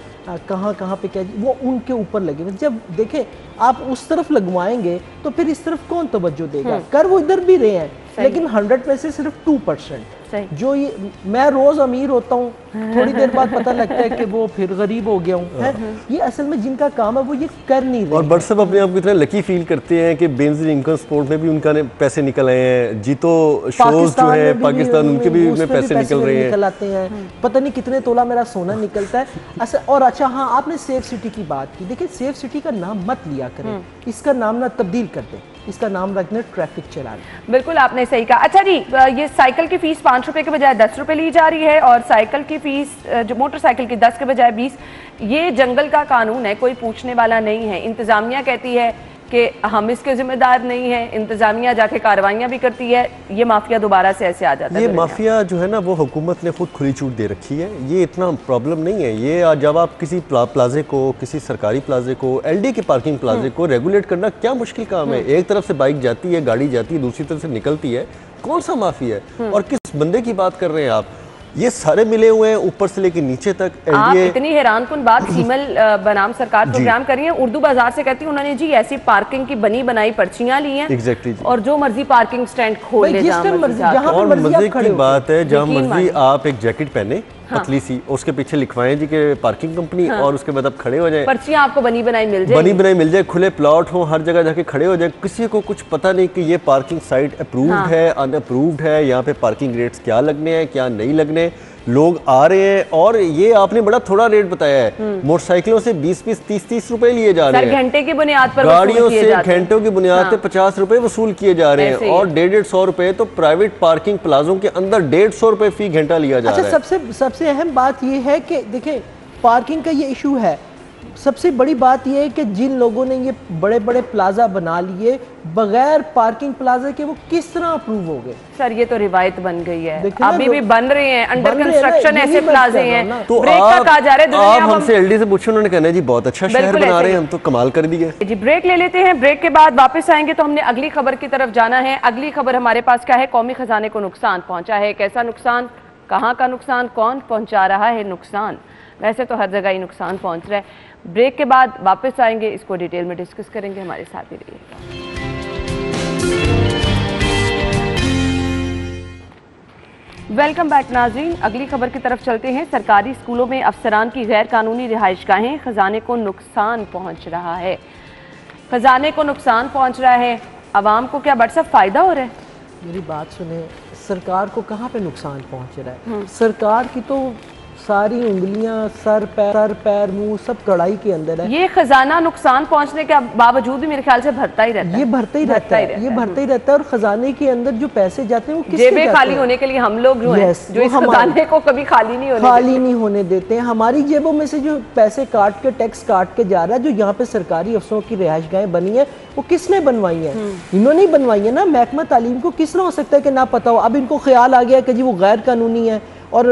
कहाँ कहाँ पे क्या, वो उनके ऊपर लगे। जब देखें आप उस तरफ लगवाएंगे तो फिर इस तरफ कौन तवज्जो देगा? कर वो इधर भी रहे हैं, लेकिन 100 में से सिर्फ 2%। जो ये मैं रोज अमीर होता हूँ, थोड़ी देर बाद पता लगता है कि वो फिर गरीब हो गया हूँ। ये असल में जिनका काम है वो ये कर नहीं रहे। और बट सब अपने आप को इतना लकी फील करते हैं कि बेनजीर इनकम स्पोर्ट में भी उनका पैसे निकल आए हैं, जीतो शोज जो है पाकिस्तान, उनके भी उसमें पैसे निकल रहे हैं, निकल आते हैं। पता नहीं कितने तोला मेरा सोना निकलता है। और अच्छा हाँ, आपने सेफ सिटी की बात की। देखिए सेफ सिटी का नाम मत लिया करें, इसका नाम ना तब्दील कर दें, इसका नाम रखना ट्रैफिक चलान। बिल्कुल आपने सही कहा। अच्छा जी, ये साइकिल की फीस 5 रुपए के बजाय 10 रुपए ली जा रही है और साइकिल की फीस जो मोटरसाइकिल की 10 के बजाय 20। ये जंगल का कानून है, कोई पूछने वाला नहीं है। इंतजामिया कहती है कि हम इसके जिम्मेदार नहीं हैं, इंतजामिया जाके कार्रवाइयाँ भी करती है, ये माफिया दोबारा से ऐसे आ जाता है। ये माफिया जो है ना वो हुकूमत ने खुद खुली छूट दे रखी है, ये इतना प्रॉब्लम नहीं है। ये जब आप किसी प्लाजे को, किसी सरकारी प्लाजे को, एलडी के पार्किंग प्लाजे को रेगुलेट करना क्या मुश्किल काम है। एक तरफ से बाइक जाती है, गाड़ी जाती है, दूसरी तरफ से निकलती है, कौन सा माफिया है और किस बंदे की बात कर रहे हैं आप। ये सारे मिले हुए हैं ऊपर से लेकर नीचे तक। आप इतनी हैरानकुन बात सीमल बनाम सरकार प्रोग्राम कर रही है, उर्दू बाजार से कहती है उन्होंने जी ऐसी पार्किंग की बनी बनाई पर्चियां ली हैं एग्जैक्टली और जो मर्जी पार्किंग स्टैंड खोल ले और मजे की बात है जहाँ मर्जी आप एक जैकेट पहने पतली सी, उसके पीछे लिखवाएं जी के पार्किंग कंपनी और उसके बाद आप खड़े हो जाए, पर्चियां आपको बनी बनाई मिल जाए, बनी बनाई मिल जाए, खुले प्लॉट हो, हर जगह जाके खड़े हो जाए, किसी को कुछ पता नहीं कि ये पार्किंग साइट अप्रूव्ड है अनअप्रूव्ड है, यहाँ पे पार्किंग रेट्स क्या लगने हैं क्या नहीं लगने। लोग आ रहे हैं और ये आपने बड़ा थोड़ा रेट बताया है, मोटरसाइकिलों से 20-20 30-30 रुपए लिए जा रहे हैं, घंटे की बुनियाद पर, गाड़ियों से घंटों की बुनियाद पे 50 रुपए वसूल किए जा रहे हैं और 150-150 रुपए तो प्राइवेट पार्किंग प्लाजों के अंदर 150 रुपए फी घंटा लिया जा रहा है। सबसे अहम बात ये है कि देखिए पार्किंग का ये इशू है। सबसे बड़ी बात यह है कि जिन लोगों ने ये बड़े बड़े प्लाजा बना लिए बगैर पार्किंग प्लाजा के, वो किस तरह अप्रूव हो गए? सर ये तो रिवायत बन गई है, अभी भी बन रहे हैं, अंडर कंस्ट्रक्शन ऐसे प्लाजे हैं। तो ब्रेक का कहा जा रहा है, आप हमसे एलडी से पूछे, उन्होंने कहना है जी बहुत अच्छा शहर बना रहे हैं, हम तो कमाल कर दिए। जी ब्रेक ले लेते हैं, ब्रेक के बाद वापस आएंगे तो हमने अगली खबर की तरफ जाना है। अगली खबर हमारे पास क्या है? कौमी खजाने को नुकसान पहुंचा है, कैसा नुकसान, कहां का नुकसान, कौन पहुंचा रहा है नुकसान? वैसे तो हर जगह ही नुकसान पहुंच रहा है। ब्रेक के बाद वापस आएंगे, इसको डिटेल में डिस्कस करेंगे, हमारे साथ ही रहिएगा। वेलकम बैक नाज़रीन, अगली खबर की तरफ चलते हैं। सरकारी स्कूलों में अफसरान की गैर कानूनी रिहाइशगाहें, खजाने को नुकसान पहुंच रहा है। खजाने को नुकसान पहुंच रहा है, आवाम को क्या बड़ा फायदा हो रहा है? मेरी बात सुने, सरकार को कहाँ पे नुकसान पहुंच रहा है? सरकार की तो सारी उंगलियां सर पैर मुंह सब कड़ाई के अंदर है। ये खजाना नुकसान पहुंचने के बावजूद भी मेरे ख्याल से भरता ही रहता है, ये भरता ही रहता है। और खजाने के अंदर जो पैसे जाते हैं वो किसके जेबें खाली होने के लिए हम लोग जो हैं, जो इस खजाने को कभी खाली नहीं होने देते हैं। हमारी जेबों में से जो पैसे काट के, टैक्स काट के जा रहा है, जो यहाँ पे सरकारी अफसरों की रिहाइशगाहें बनी है वो किसने बनवाई है? इन्होंने ही बनवाई है ना। महकमा तालीम को किस तरह हो सकता है कि ना पता हो? अब इनको ख्याल आ गया कि जी वो गैर कानूनी है और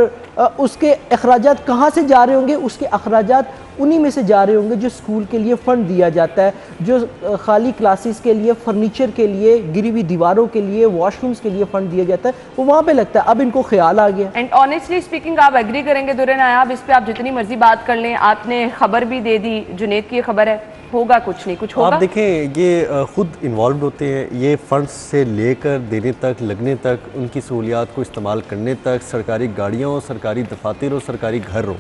उसके अखराजात कहाँ से जा रहे होंगे? उसके अखराजात उन्हीं में से जा रहे होंगे जो स्कूल के लिए फ़ंड दिया जाता है, जो खाली क्लासेस के लिए, फर्नीचर के लिए, गिरी हुई दीवारों के लिए, वॉशरूम्स के लिए फ़ंड दिया जाता है, वो वहाँ पे लगता है। अब इनको ख्याल आ गया। एंड ऑनेस्टली स्पीकिंग, आप एग्री करेंगे दुर्रे नायाब, इस पर आप जितनी मर्जी बात कर लें, आपने खबर भी दे दी, जुनेद की खबर है, होगा कुछ नहीं कुछ होगा। आप देखें ये खुद इन्वॉल्व होते हैं, ये फंड्स से लेकर देने तक, लगने तक, उनकी सहूलियात को इस्तेमाल करने तक, सरकारी गाड़ियाँ हो, सरकारी दफातर हो, सरकारी घर हो,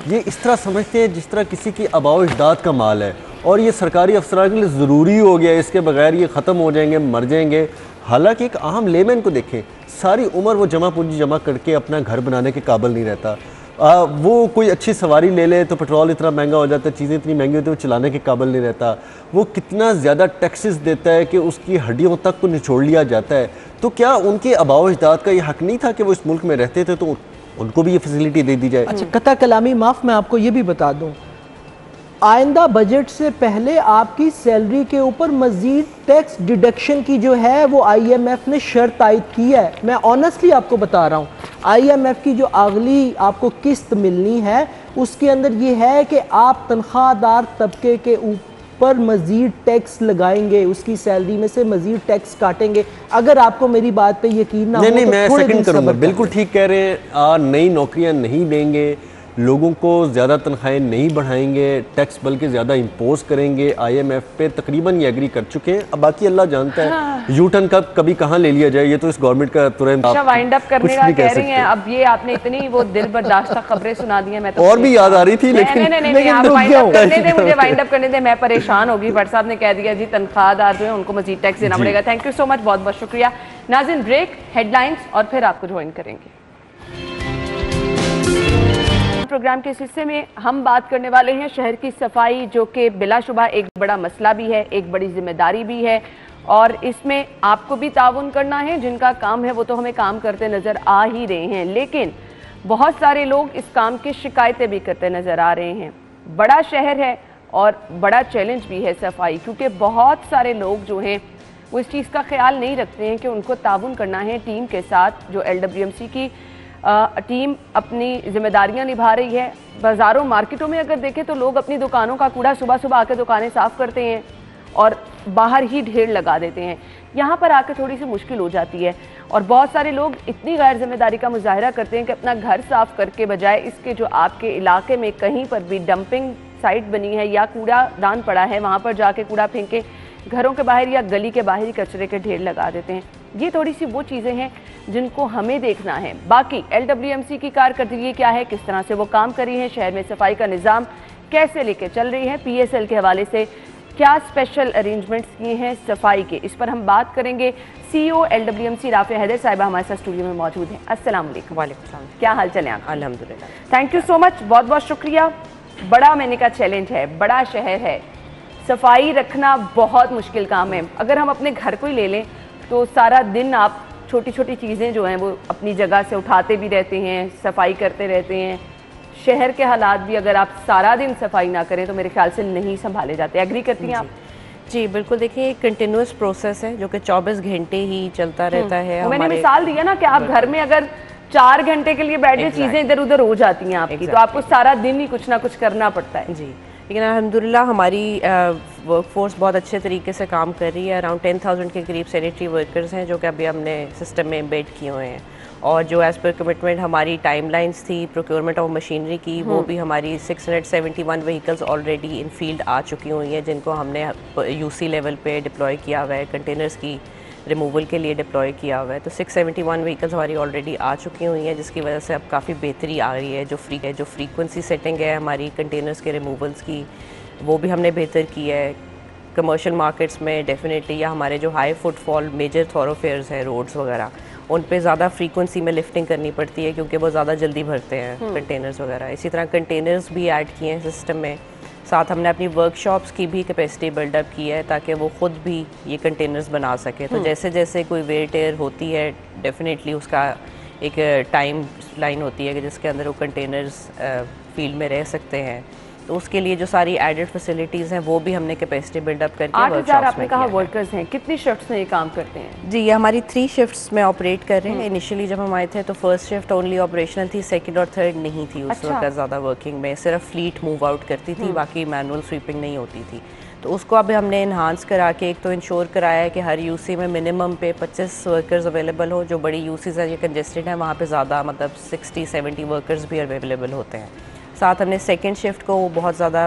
ये इस तरह समझते हैं जिस तरह किसी की आबाओ इजदाद का माल है और ये सरकारी अफसरान के लिए ज़रूरी हो गया, इसके बगैर ये ख़त्म हो जाएंगे, मर जाएंगे। हालांकि एक आम लेमैन को देखें, सारी उम्र वो जमा पूंजी जमा करके अपना घर बनाने के काबिल नहीं रहता। वो कोई अच्छी सवारी ले ले तो पेट्रोल इतना महंगा हो जाता है, चीज़ें इतनी महंगी होती है, वो चलाने के काबिल नहीं रहता। वो कितना ज़्यादा टैक्सेस देता है कि उसकी हड्डियों तक को निचोड़ लिया जाता है। तो क्या उनके आबाओ अजदाद का ये हक नहीं था कि वो इस मुल्क में रहते थे, तो उनको भी ये फैसिलिटी दे दी जाए? अच्छा, कता कलामी माफ़, मैं आपको ये भी बता दूँ, आइंदा बजट से पहले आपकी सैलरी के ऊपर मजीद टैक्स डिडक्शन की जो है वो IMF ने शर्त आयद की है। मैं ऑनेस्टली आपको बता रहा हूँ, IMF की जो अगली आपको किस्त मिलनी है उसके अंदर ये है कि आप तनख्वाहदार तबके के ऊपर मजीद टैक्स लगाएंगे, उसकी सैलरी में से मजीद टैक्स काटेंगे। अगर आपको मेरी बात पे यकीन ना हो तो मैं सेकंड करूंगा। बिल्कुल ठीक कह रहे हैं, नई नौकरियां नहीं देंगे, लोगों को ज़्यादा तनख्वाहें नहीं बढ़ाएंगे, टैक्स बल्कि ज़्यादा इम्पोज करेंगे। IMF पे तकरीबन ये एग्री कर चुके हैं। अब बाकी अल्लाह जानता है यू टर्न कभी कहाँ ले लिया जाए, ये तो इस गवर्नमेंट का तुरंत वाइंड अप करने का कह रही हैं। अब ये आपने इतनी वो दिल बर्दाश्त खबरें सुना दी हैं, मैं तो और भी याद आ रही थी, लेकिन मुझे वाइंड अप करने दे, मैं परेशान होगी। भट्ट साहब ने कह दिया जी तनख्वाहदार जो है उनको मजीद टैक्स देना पड़ेगा। थैंक यू सो मच, बहुत बहुत शुक्रिया। नाज़रीन, ब्रेक, हेडलाइंस और फिर आपको ज्वाइन करेंगे। प्रोग्राम के इस हिस्से में हम बात करने वाले हैं शहर की सफाई, जो कि बिलाशुबा एक बड़ा मसला भी है, एक बड़ी जिम्मेदारी भी है, और इसमें आपको भी ताउन करना है। जिनका काम है वो तो हमें काम करते नज़र आ ही रहे हैं, लेकिन बहुत सारे लोग इस काम की शिकायतें भी करते नज़र आ रहे हैं। बड़ा शहर है और बड़ा चैलेंज भी है सफाई, क्योंकि बहुत सारे लोग जो हैं वो इस चीज़ का ख्याल नहीं रखते हैं कि उनको ताउन करना है टीम के साथ। जो LWMC की टीम अपनी जिम्मेदारियां निभा रही है। बाज़ारों मार्केटों में अगर देखें तो लोग अपनी दुकानों का कूड़ा सुबह सुबह आकर दुकानें साफ़ करते हैं और बाहर ही ढेर लगा देते हैं। यहाँ पर आकर थोड़ी सी मुश्किल हो जाती है, और बहुत सारे लोग इतनी गैर जिम्मेदारी का मुजाहरा करते हैं कि अपना घर साफ़ करके बजाय इसके जो आपके इलाके में कहीं पर भी डंपिंग साइट बनी है या कूड़ा दान पड़ा है वहाँ पर जाके कूड़ा फेंके, घरों के बाहर या गली के बाहर ही कचरे के ढेर लगा देते हैं। ये थोड़ी सी वो चीज़ें हैं जिनको हमें देखना है। बाकी LWMC की कारकर्दगी क्या है, किस तरह से वो काम कर रही है, शहर में सफाई का निज़ाम कैसे लेके चल रही है, PSL के हवाले से क्या स्पेशल अरेंजमेंट्स किए हैं सफाई के, इस पर हम बात करेंगे। CEO LWMC राफिया हैदर साहिबा हमारे साथ स्टूडियो में मौजूद हैं। अस्सलाम वालेकुम। वालेकुम सलाम। क्या हाल चले आप? अल्हम्दुलिल्लाह। थैंक यू सो मच, बहुत बहुत शुक्रिया। बड़ा मैंने का चैलेंज है, बड़ा शहर है, सफाई रखना बहुत मुश्किल काम है। अगर हम अपने घर को ही ले लें तो सारा दिन आप छोटी छोटी चीज़ें जो हैं वो अपनी जगह से उठाते भी रहते हैं, सफाई करते रहते हैं। शहर के हालात भी अगर आप सारा दिन सफाई ना करें तो मेरे ख्याल से नहीं संभाले जाते। एग्री करती हैं आप? जी बिल्कुल। देखिए, कंटिन्यूस प्रोसेस है जो कि 24 घंटे ही चलता रहता है। मैंने मिसाल दिया ना कि आप घर में अगर 4 घंटे के लिए बैठ जाए, चीज़ें इधर उधर हो जाती हैं आपकी, तो आपको सारा दिन ही कुछ ना कुछ करना पड़ता है। जी, लेकिन अल्हम्दुलिल्लाह हमारी वर्कफोर्स बहुत अच्छे तरीके से काम कर रही है। अराउंड 10,000 के करीब सैनिटरी वर्कर्स हैं जो कि अभी हमने सिस्टम में एम्बेड किए हुए हैं, और जो एज़ पर कमिटमेंट हमारी टाइमलाइंस थी प्रोक्योरमेंट ऑफ मशीनरी की, वो भी हमारी 671 व्हीकल्स ऑलरेडी इन फील्ड आ चुकी हुई हैं, जिनको हमने UC लेवल पे डिप्लॉय किया हुआ है, कंटेनर्स की रिमूवल के लिए डिप्लॉय किया हुआ है। तो 671 व्हीकल्स हमारी ऑलरेडी आ चुकी हुई हैं, जिसकी वजह से अब काफ़ी बेहतरी आ रही है। जो फ्रीक्वेंसी सेटिंग है हमारी कंटेनर्स के रिमूवल्स की, वो भी हमने बेहतर की है। कमर्शियल मार्केट्स में डेफिनेटली, या हमारे जो हाई फुटफॉल मेजर थॉरोफेयर्स हैं रोड्स वगैरह, उन पे ज़्यादा फ्रीक्वेंसी में लिफ्टिंग करनी पड़ती है क्योंकि वो ज़्यादा जल्दी भरते हैं कंटेनर्स वगैरह। इसी तरह कंटेनर्स भी ऐड किए हैं सिस्टम में। साथ हमने अपनी वर्कशॉप्स की भी कैपेसिटी बिल्डअप की है ताकि वो ख़ुद भी ये कंटेनर्स बना सके। तो जैसे जैसे कोई वेयर टेयर होती है, डेफिनेटली उसका एक टाइम लाइन होती है कि जिसके अंदर वो कंटेनर्स फील्ड में रह सकते हैं। तो उसके लिए जो सारी एडेड फैसिलिटीज़ हैं वो भी हमने कैपेसिटी बिल्डअप करके 8,000 आपने कहा वर्कर्स हैं, कितनी शिफ्ट्स में ये काम करते हैं? जी, ये हमारी 3 शिफ्ट्स में ऑपरेट कर रहे हैं। इनिशियली जब हम आए थे तो फर्स्ट शिफ्ट ओनली ऑपरेशनल थी, सेकंड और थर्ड नहीं थी उस वक्त ज़्यादा वर्किंग में, सिर्फ फ्लीट मूव आउट करती थी, बाकी मैनुअल स्वीपिंग नहीं होती थी। तो उसको अब हमने इन्हांस करा के एक तो इंश्योर कराया है कि हर UC में मिनिमम पे 25 वर्कर्स अवेलेबल हो। जो बड़ी UCs हैं ये कंजेस्टेड हैं, वहाँ पे ज़्यादा मतलब 60-70 वर्कर्स भी अवेलेबल होते हैं। साथ हमने सेकंड शिफ्ट को बहुत ज़्यादा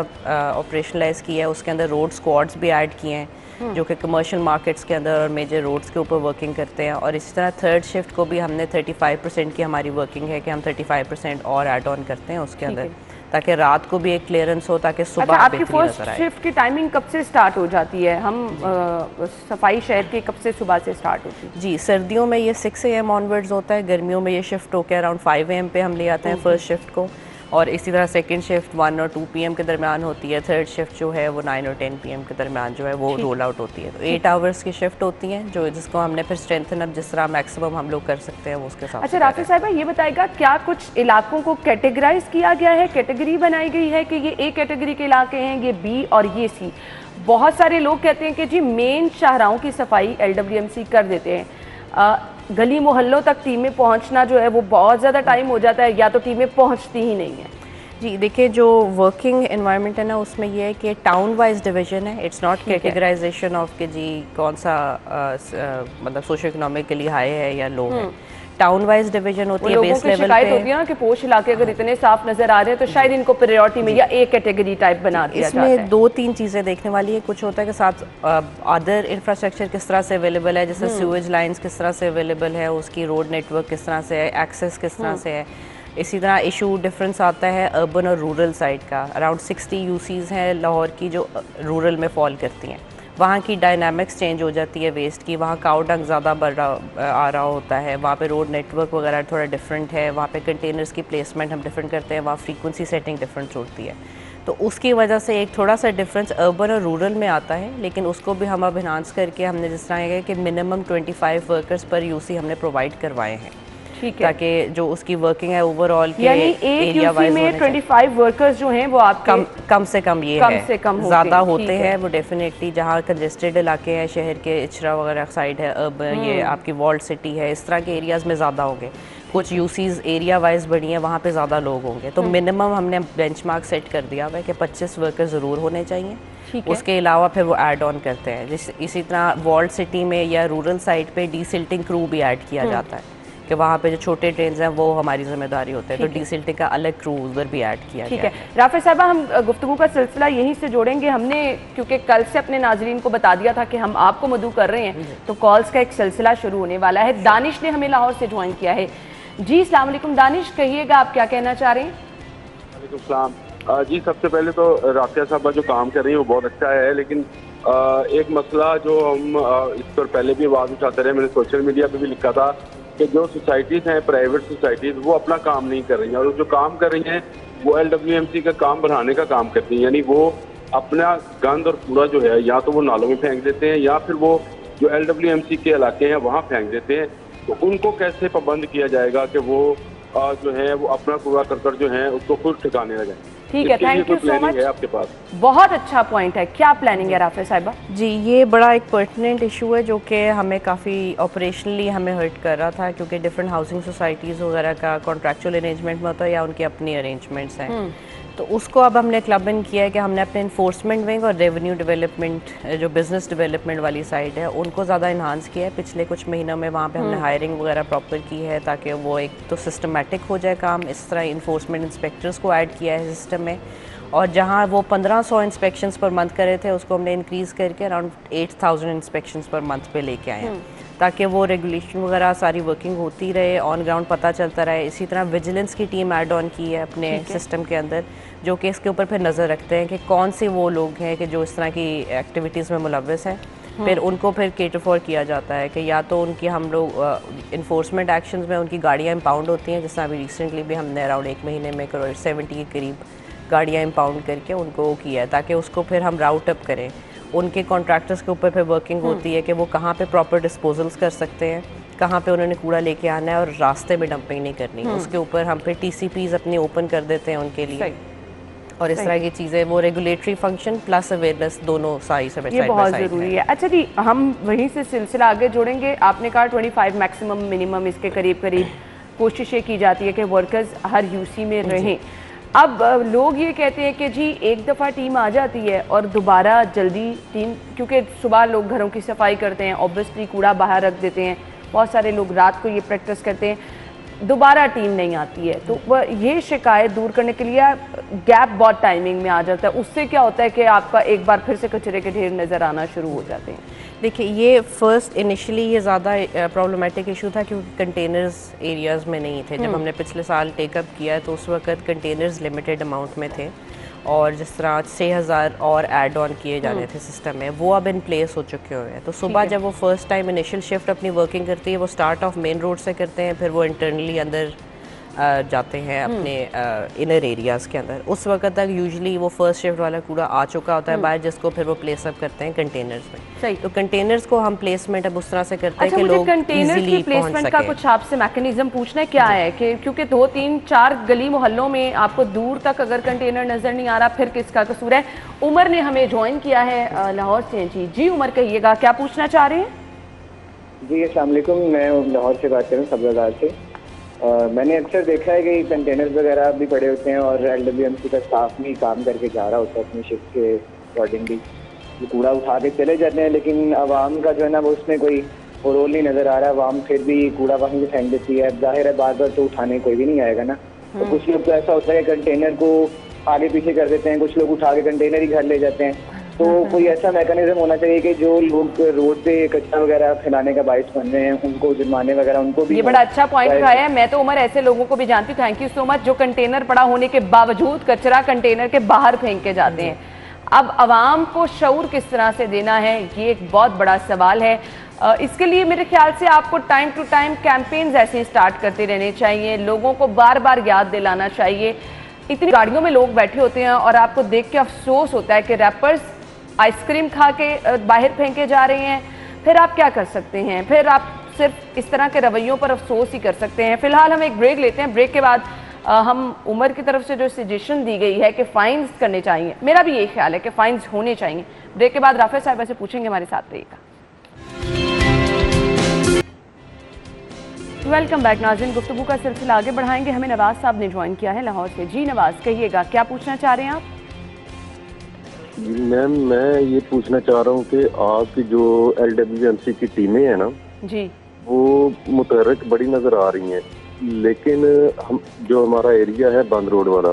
ऑपरेशनलाइज किया है, उसके अंदर रोड स्क्वाड्स भी ऐड किए हैं जो कि कमर्शियल मार्केट्स के अंदर और मेजर रोड्स के ऊपर वर्किंग करते हैं। और इसी तरह थर्ड शिफ्ट को भी हमने 35% की हमारी वर्किंग है कि हम 35% और ऐड ऑन करते हैं उसके अंदर, ताकि रात को भी एक क्लियरेंस हो, ताकि सुबह आपकी फर्स्ट शिफ्ट की टाइमिंग कब से स्टार्ट हो जाती है? हम सफाई शहर की कब से सुबह से स्टार्ट होती है? जी, सर्दियों में ये 6 AM ऑनवर्ड्स होता है, गर्मियों में ये शिफ्ट होकर अराउंड 5 AM पे हम ले आते हैं फर्स्ट शिफ्ट को। और इसी तरह सेकंड शिफ्ट 1 और 2 PM के दरमियान होती है। थर्ड शिफ्ट जो है वो 9 और 10 PM के दरमियान जो है वो रोल आउट होती है। तो 8 आवर्स की शिफ्ट होती हैं जो जिसको हमने फिर स्ट्रेंथन अप जिस तरह मैक्सिमम हम लोग कर सकते हैं वो उसके साथ। अच्छा राफिया साहिबा, ये बताएगा क्या कुछ इलाकों को कैटेगराइज किया गया है, कैटेगरी बनाई गई है कि ये A कैटेगरी के इलाके हैं, ये B और ये C? बहुत सारे लोग कहते हैं कि जी मेन शाहराहों की सफाई LWMC कर देते हैं, गली मोहल्लों तक टीमें पहुंचना जो है वो बहुत ज़्यादा टाइम हो जाता है, या तो टीमें पहुंचती ही नहीं है। जी देखिए, जो वर्किंग एनवायरनमेंट है ना उसमें ये है कि टाउन वाइज डिवीजन है, इट्स नॉट कैटेगराइजेशन ऑफ कि जी कौन सा मतलब सोशो इकोनॉमिकली हाई है या लो है। टाउन वाइज डिवीजन होती है, बेस लेवल पे होती है ना कि पोश इलाके अगर इतने साफ नजर आ रहे हैं तो शायद इनको प्रायोरिटी में या A कैटेगरी टाइप बना दिया जाता है। इसमें 2-3 चीज़ें देखने वाली है। कुछ होता है कि साथ अदर इंफ्रास्ट्रक्चर किस तरह से अवेलेबल है, जैसे सीवेज लाइंस किस तरह से अवेलेबल है, उसकी रोड नेटवर्क किस तरह से है, एक्सेस किस तरह से है। इसी तरह इशू डिफरेंस आता है अर्बन और रूरल साइड का। अराउंड 60 UCs हैं लाहौर की जो रूरल में फॉल करती हैं, वहाँ की डायनामिक्स चेंज हो जाती है वेस्ट की, वहाँ काउ डंग ज़्यादा बढ़ रहा आ रहा होता है, वहाँ पे रोड नेटवर्क वगैरह थोड़ा डिफरेंट है, वहाँ पे कंटेनर्स की प्लेसमेंट हम डिफरेंट करते हैं, वहाँ फ्रीक्वेंसी सेटिंग डिफरेंट होती है। तो उसकी वजह से एक थोड़ा सा डिफरेंस अर्बन और रूरल में आता है, लेकिन उसको भी हम अब इन्हांस करके हमने जिस तरह है कि मिनिमम 25 वर्कर्स पर यूसी हमने प्रोवाइड करवाए हैं, ठीक है, ताकि जो उसकी वर्किंग है ओवरऑल के एरिया वाइज में 25 वर्कर्स जो हैं वो आपके कम से कम ये कम से कम ज़्यादा होते हैं वो डेफिनेटली, जहाँ कंजेस्टेड इलाके हैं शहर के इचरा वगैरह साइड है, अर्बन ये आपकी वॉल्ड सिटी है, इस तरह के एरियाज़ में ज़्यादा होंगे। कुछ यूसीज एरिया वाइज बड़ी हैं, वहाँ पे ज़्यादा लोग होंगे, तो मिनिमम हमने बेंचमार्क सेट कर दिया हुआ है कि 25 वर्कर ज़रूर होने चाहिए। उसके अलावा फिर वो ऐड ऑन करते हैं, इसी तरह वॉल्ड सिटी में या रूरल साइड पे डीसिल्टिंग क्रू भी ऐड किया जाता है कि वहाँ पे जो छोटे ट्रेन्स हैं वो हमारी जिम्मेदारी होते हैं, तो डीसिल्टिंग का अलग क्रू उधर भी ऐड किया गया है। राफे साहबा, हम गुफ्तगू का सिलसिला यहीं से जोड़ेंगे। हमने क्योंकि कल से अपने नाजरीन को बता दिया था कि हम आपको मदऊ कर रहे हैं, तो कॉल्स का एक सिलसिला शुरू होने वाला है। दानिश ने हमें लाहौर से ज्वाइन किया है। जी अस्सलाम वालेकुम दानिश, कहिएगा आप क्या कहना चाह रहे हैं? वालेकुम सलाम जी। सबसे पहले तो राफिया साहबा जो काम कर रही है वो बहुत अच्छा है, लेकिन एक मसला जो हम इस पर पहले भी आवाज़ उठाते रहे, मैंने सोशल मीडिया पे भी लिखा था कि जो सोसाइटीज़ हैं, प्राइवेट सोसाइटीज़, वो अपना काम नहीं कर रही हैं, और जो काम कर रही हैं वो LWMC का काम बढ़ाने का काम करती हैं। यानी वो अपना गंद और कूड़ा जो है या तो वो नालों में फेंक देते हैं या फिर वो जो LWMC के इलाके हैं वहाँ फेंक देते हैं। तो उनको कैसे पाबंद किया जाएगा कि वो जो है वो अपना कूड़ा करकट जो है उसको खुद ठिकाने लगाएं? ठीक है, थैंक यू सो मच। आपके पास बहुत अच्छा पॉइंट है, क्या प्लानिंग है राफे साहिबा? जी, ये बड़ा एक पर्टिनेंट इशू है जो कि हमें काफ़ी ऑपरेशनली हमें हर्ट कर रहा था, क्योंकि डिफरेंट हाउसिंग सोसाइटीज़ वगैरह का कॉन्ट्रैक्चुअल अरेंजमेंट में होता है या उनके अपनी अरेंजमेंट्स हैं। तो उसको अब हमने क्लब इन किया है कि हमने अपने इन्फोर्समेंट विंग और रेवेन्यू डेवलपमेंट जो बिज़नेस डेवलपमेंट वाली साइड है उनको ज़्यादा इन्हांस किया है पिछले कुछ महीनों में। वहाँ पे हमने हायरिंग वगैरह प्रॉपर की है ताकि वो एक तो सिस्टमेटिक हो जाए काम। इस तरह इन्फोर्समेंट इंस्पेक्टर्स को ऐड किया है सिस्टम में, और जहाँ वो 1500 इंस्पेक्शंस पर मंथ कर रहे थे उसको हमने इंक्रीज़ करके अराउंड 8000 इंस्पेक्शंस पर मंथ पे लेके आए हैं, ताकि वो रेगुलेशन वगैरह सारी वर्किंग होती रहे, ऑन ग्राउंड पता चलता रहे। इसी तरह विजिलेंस की टीम ऐड ऑन की है अपने सिस्टम के अंदर, जो कि इसके ऊपर फिर नज़र रखते हैं कि कौन से वो लोग हैं कि जो इस तरह की एक्टिविटीज़ में मुलव्वस हैं। फिर उनको फिर केटर फॉर किया जाता है कि या तो उनकी हम लोग इन्फोर्समेंट एक्शंस में उनकी गाड़ियाँ इम्पाउंड होती हैं, जिस तरह अभी रिसेंटली भी हमने अराउंड 1 महीने में 70 के करीब गाड़ियाँ इम्पाउंड करके उनको किया है, ताकि उसको फिर हम राउट अप करें। उनके कॉन्ट्रैक्टर्स के ऊपर फिर वर्किंग होती है कि वो कहाँ पे प्रॉपर डिस्पोजल्स कर सकते हैं, कहाँ पे उन्होंने कूड़ा लेके आना है और रास्ते में डंपिंग नहीं करनी। उसके ऊपर हम फिर TCPs अपनी ओपन कर देते हैं उनके लिए, और इस तरह की चीज़ें, वो रेगुलेटरी फंक्शन प्लस अवेयरनेस दोनों साइड से ये बहुत ज़रूरी है। अच्छा जी, हम वहीं से सिलसिला आगे जोड़ेंगे। आपने कहा 25 मैक्सिमम मिनिमम इसके करीब करीब कोशिशें की जाती है कि वर्कर्स हर यूसी में रहें। अब लोग ये कहते हैं कि जी एक दफ़ा टीम आ जाती है और दोबारा जल्दी टीम, क्योंकि सुबह लोग घरों की सफाई करते हैं, ऑब्वियसली कूड़ा बाहर रख देते हैं, बहुत सारे लोग रात को ये प्रैक्टिस करते हैं, दोबारा टीम नहीं आती है। तो वह ये शिकायत दूर करने के लिए गैप बहुत टाइमिंग में आ जाता है, उससे क्या होता है कि आपका एक बार फिर से कचरे के ढेर नज़र आना शुरू हो जाते हैं। देखिए, ये फर्स्ट इनिशियली ये ज़्यादा प्रॉब्लमेटिक इशू था क्योंकि कंटेनर्स एरियाज़ में नहीं थे। जब हमने पिछले साल टेकअप किया तो उस वक्त कंटेनर्स लिमिटेड अमाउंट में थे, और जिस तरह 6000 और ऐड ऑन किए जाने थे सिस्टम में, वो अब इन प्लेस हो चुके हुए हैं। तो सुबह जब वो फर्स्ट टाइम इनिशियल शिफ्ट अपनी वर्किंग करती है, वो स्टार्ट ऑफ मेन रोड से करते हैं, फिर वो इंटरनली अंदर जाते हैं अपने इनर एरियाज़ के अंदर। उस वक्त तक यूजुअली वो फर्स्ट शिफ्ट वाला कूड़ा आ चुका होता है बाहर, जिसको फिर वो प्लेस अप करते हैं कंटेनर्स में। सही। तो कंटेनर्स को हम प्लेसमेंट अब उस तरह से करते हैं कि लोग कंटेनर्स की प्लेसमेंट का कुछ आपसे मैकेनिज्म पूछना है क्या है कि क्योंकि 2, 3, 4 गली मोहल्लों में आपको दूर तक अगर कंटेनर नजर नहीं आ रहा, फिर किसका कसूर है? उमर ने हमें ज्वाइन किया है लाहौर से। जी उमर, कहिएगा क्या पूछना चाह रहे हैं? जी अस्सलाम वालेकुम, मैं लाहौर से बात कर रहा हूँ, सब्ज़ादार से। मैंने अक्सर देखा है कि कंटेनर्स वगैरह भी पड़े होते हैं और LWMC का स्टाफ भी काम करके जा रहा होता है अपनी शिफ्ट के अकॉर्डिंगली, कूड़ा उठा के चले जाते हैं, लेकिन आवाम का जो है ना वो उसमें कोई रोल नहीं नज़र आ रहा है। आवाम फिर भी कूड़ा वहीं से फेंक देती है। जाहिर है बार बार तो उठाने कोई भी नहीं आएगा ना। तो कुछ लोग तो ऐसा होता है कंटेनर को आगे पीछे कर देते हैं, कुछ लोग उठा के कंटेनर ही घर ले जाते हैं। तो कोई ऐसा मैकेनिज्म होना चाहिए कि जो लोग रोड पे कचरा वगैरह फैलाने का बाइस बन रहे हैं उनको जुर्माने वगैरह उनको भी। ये बड़ा अच्छा पॉइंट उठाया है। मैं तो उमर ऐसे लोगों को भी जानती हूँ, थैंक यू सो मच, जो कंटेनर पड़ा होने के बावजूद कचरा कंटेनर के बाहर फेंक के जाते हैं। अब आवाम को शऊर किस तरह से देना है, ये एक बहुत बड़ा सवाल है। इसके लिए मेरे ख्याल से आपको टाइम टू टाइम कैंपेन्स ऐसे स्टार्ट करते रहने चाहिए, लोगों को बार बार याद दिलाना चाहिए। इतनी गाड़ियों में लोग बैठे होते हैं और आपको देख के अफसोस होता है कि रैपर्स आइसक्रीम खा के बाहर फेंके जा रहे हैं, फिर आप क्या कर सकते हैं? फिर आप सिर्फ इस तरह के रवैयों पर अफसोस ही कर सकते हैं। फिलहाल हम एक ब्रेक लेते हैं, ब्रेक के बाद हम उमर की तरफ से जो सजेशन दी गई है कि फाइन्स करने चाहिए, मेरा भी यही ख्याल है कि फाइन्स होने चाहिए। ब्रेक के बाद राफे साहब ऐसे पूछेंगे, हमारे साथ रहिएगा। वेलकम बैक नाज़रीन, गुफ्तगू का सिलसिला आगे बढ़ाएंगे। हमें नवाज साहब ने ज्वाइन किया है लाहौर से। जी नवाज, कहिएगा क्या पूछना चाह रहे हैं आप? मैम मैं ये पूछना चाह रहा हूँ कि आपकी जो LWMC की टीमें हैं ना जी, वो मुतहर्रिक बड़ी नज़र आ रही हैं, लेकिन हम जो हमारा एरिया है बंद रोड वाला,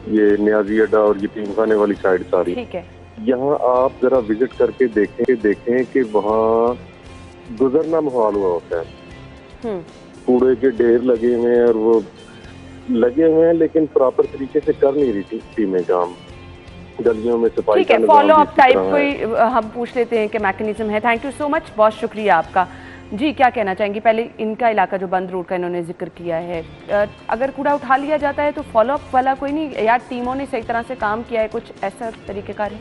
ये न्याजी अड्डा और यतीम खाने वाली साइड सारी, ठीक है, यहाँ आप जरा विजिट करके देखें कि वहाँ गुजरना मुहाल हुआ होता है। कूड़े के ढेर लगे हुए हैं और वो लगे हुए हैं, लेकिन प्रॉपर तरीके से कर नहीं रही टीमें काम। गलियों में सफाई, ठीक है, फॉलो अप टाइप कोई हम पूछ लेते हैं कि मैकेनिज्म है। थैंक यू सो मच, बहुत शुक्रिया आपका। जी क्या कहना चाहेंगी? पहले इनका इलाका जो बंद रोड का इन्होंने जिक्र किया है, अगर कूड़ा उठा लिया जाता है तो फॉलो अप वाला कोई नहीं, यार टीमों ने सही तरह से काम किया है, कुछ ऐसा तरीक़ेकार है?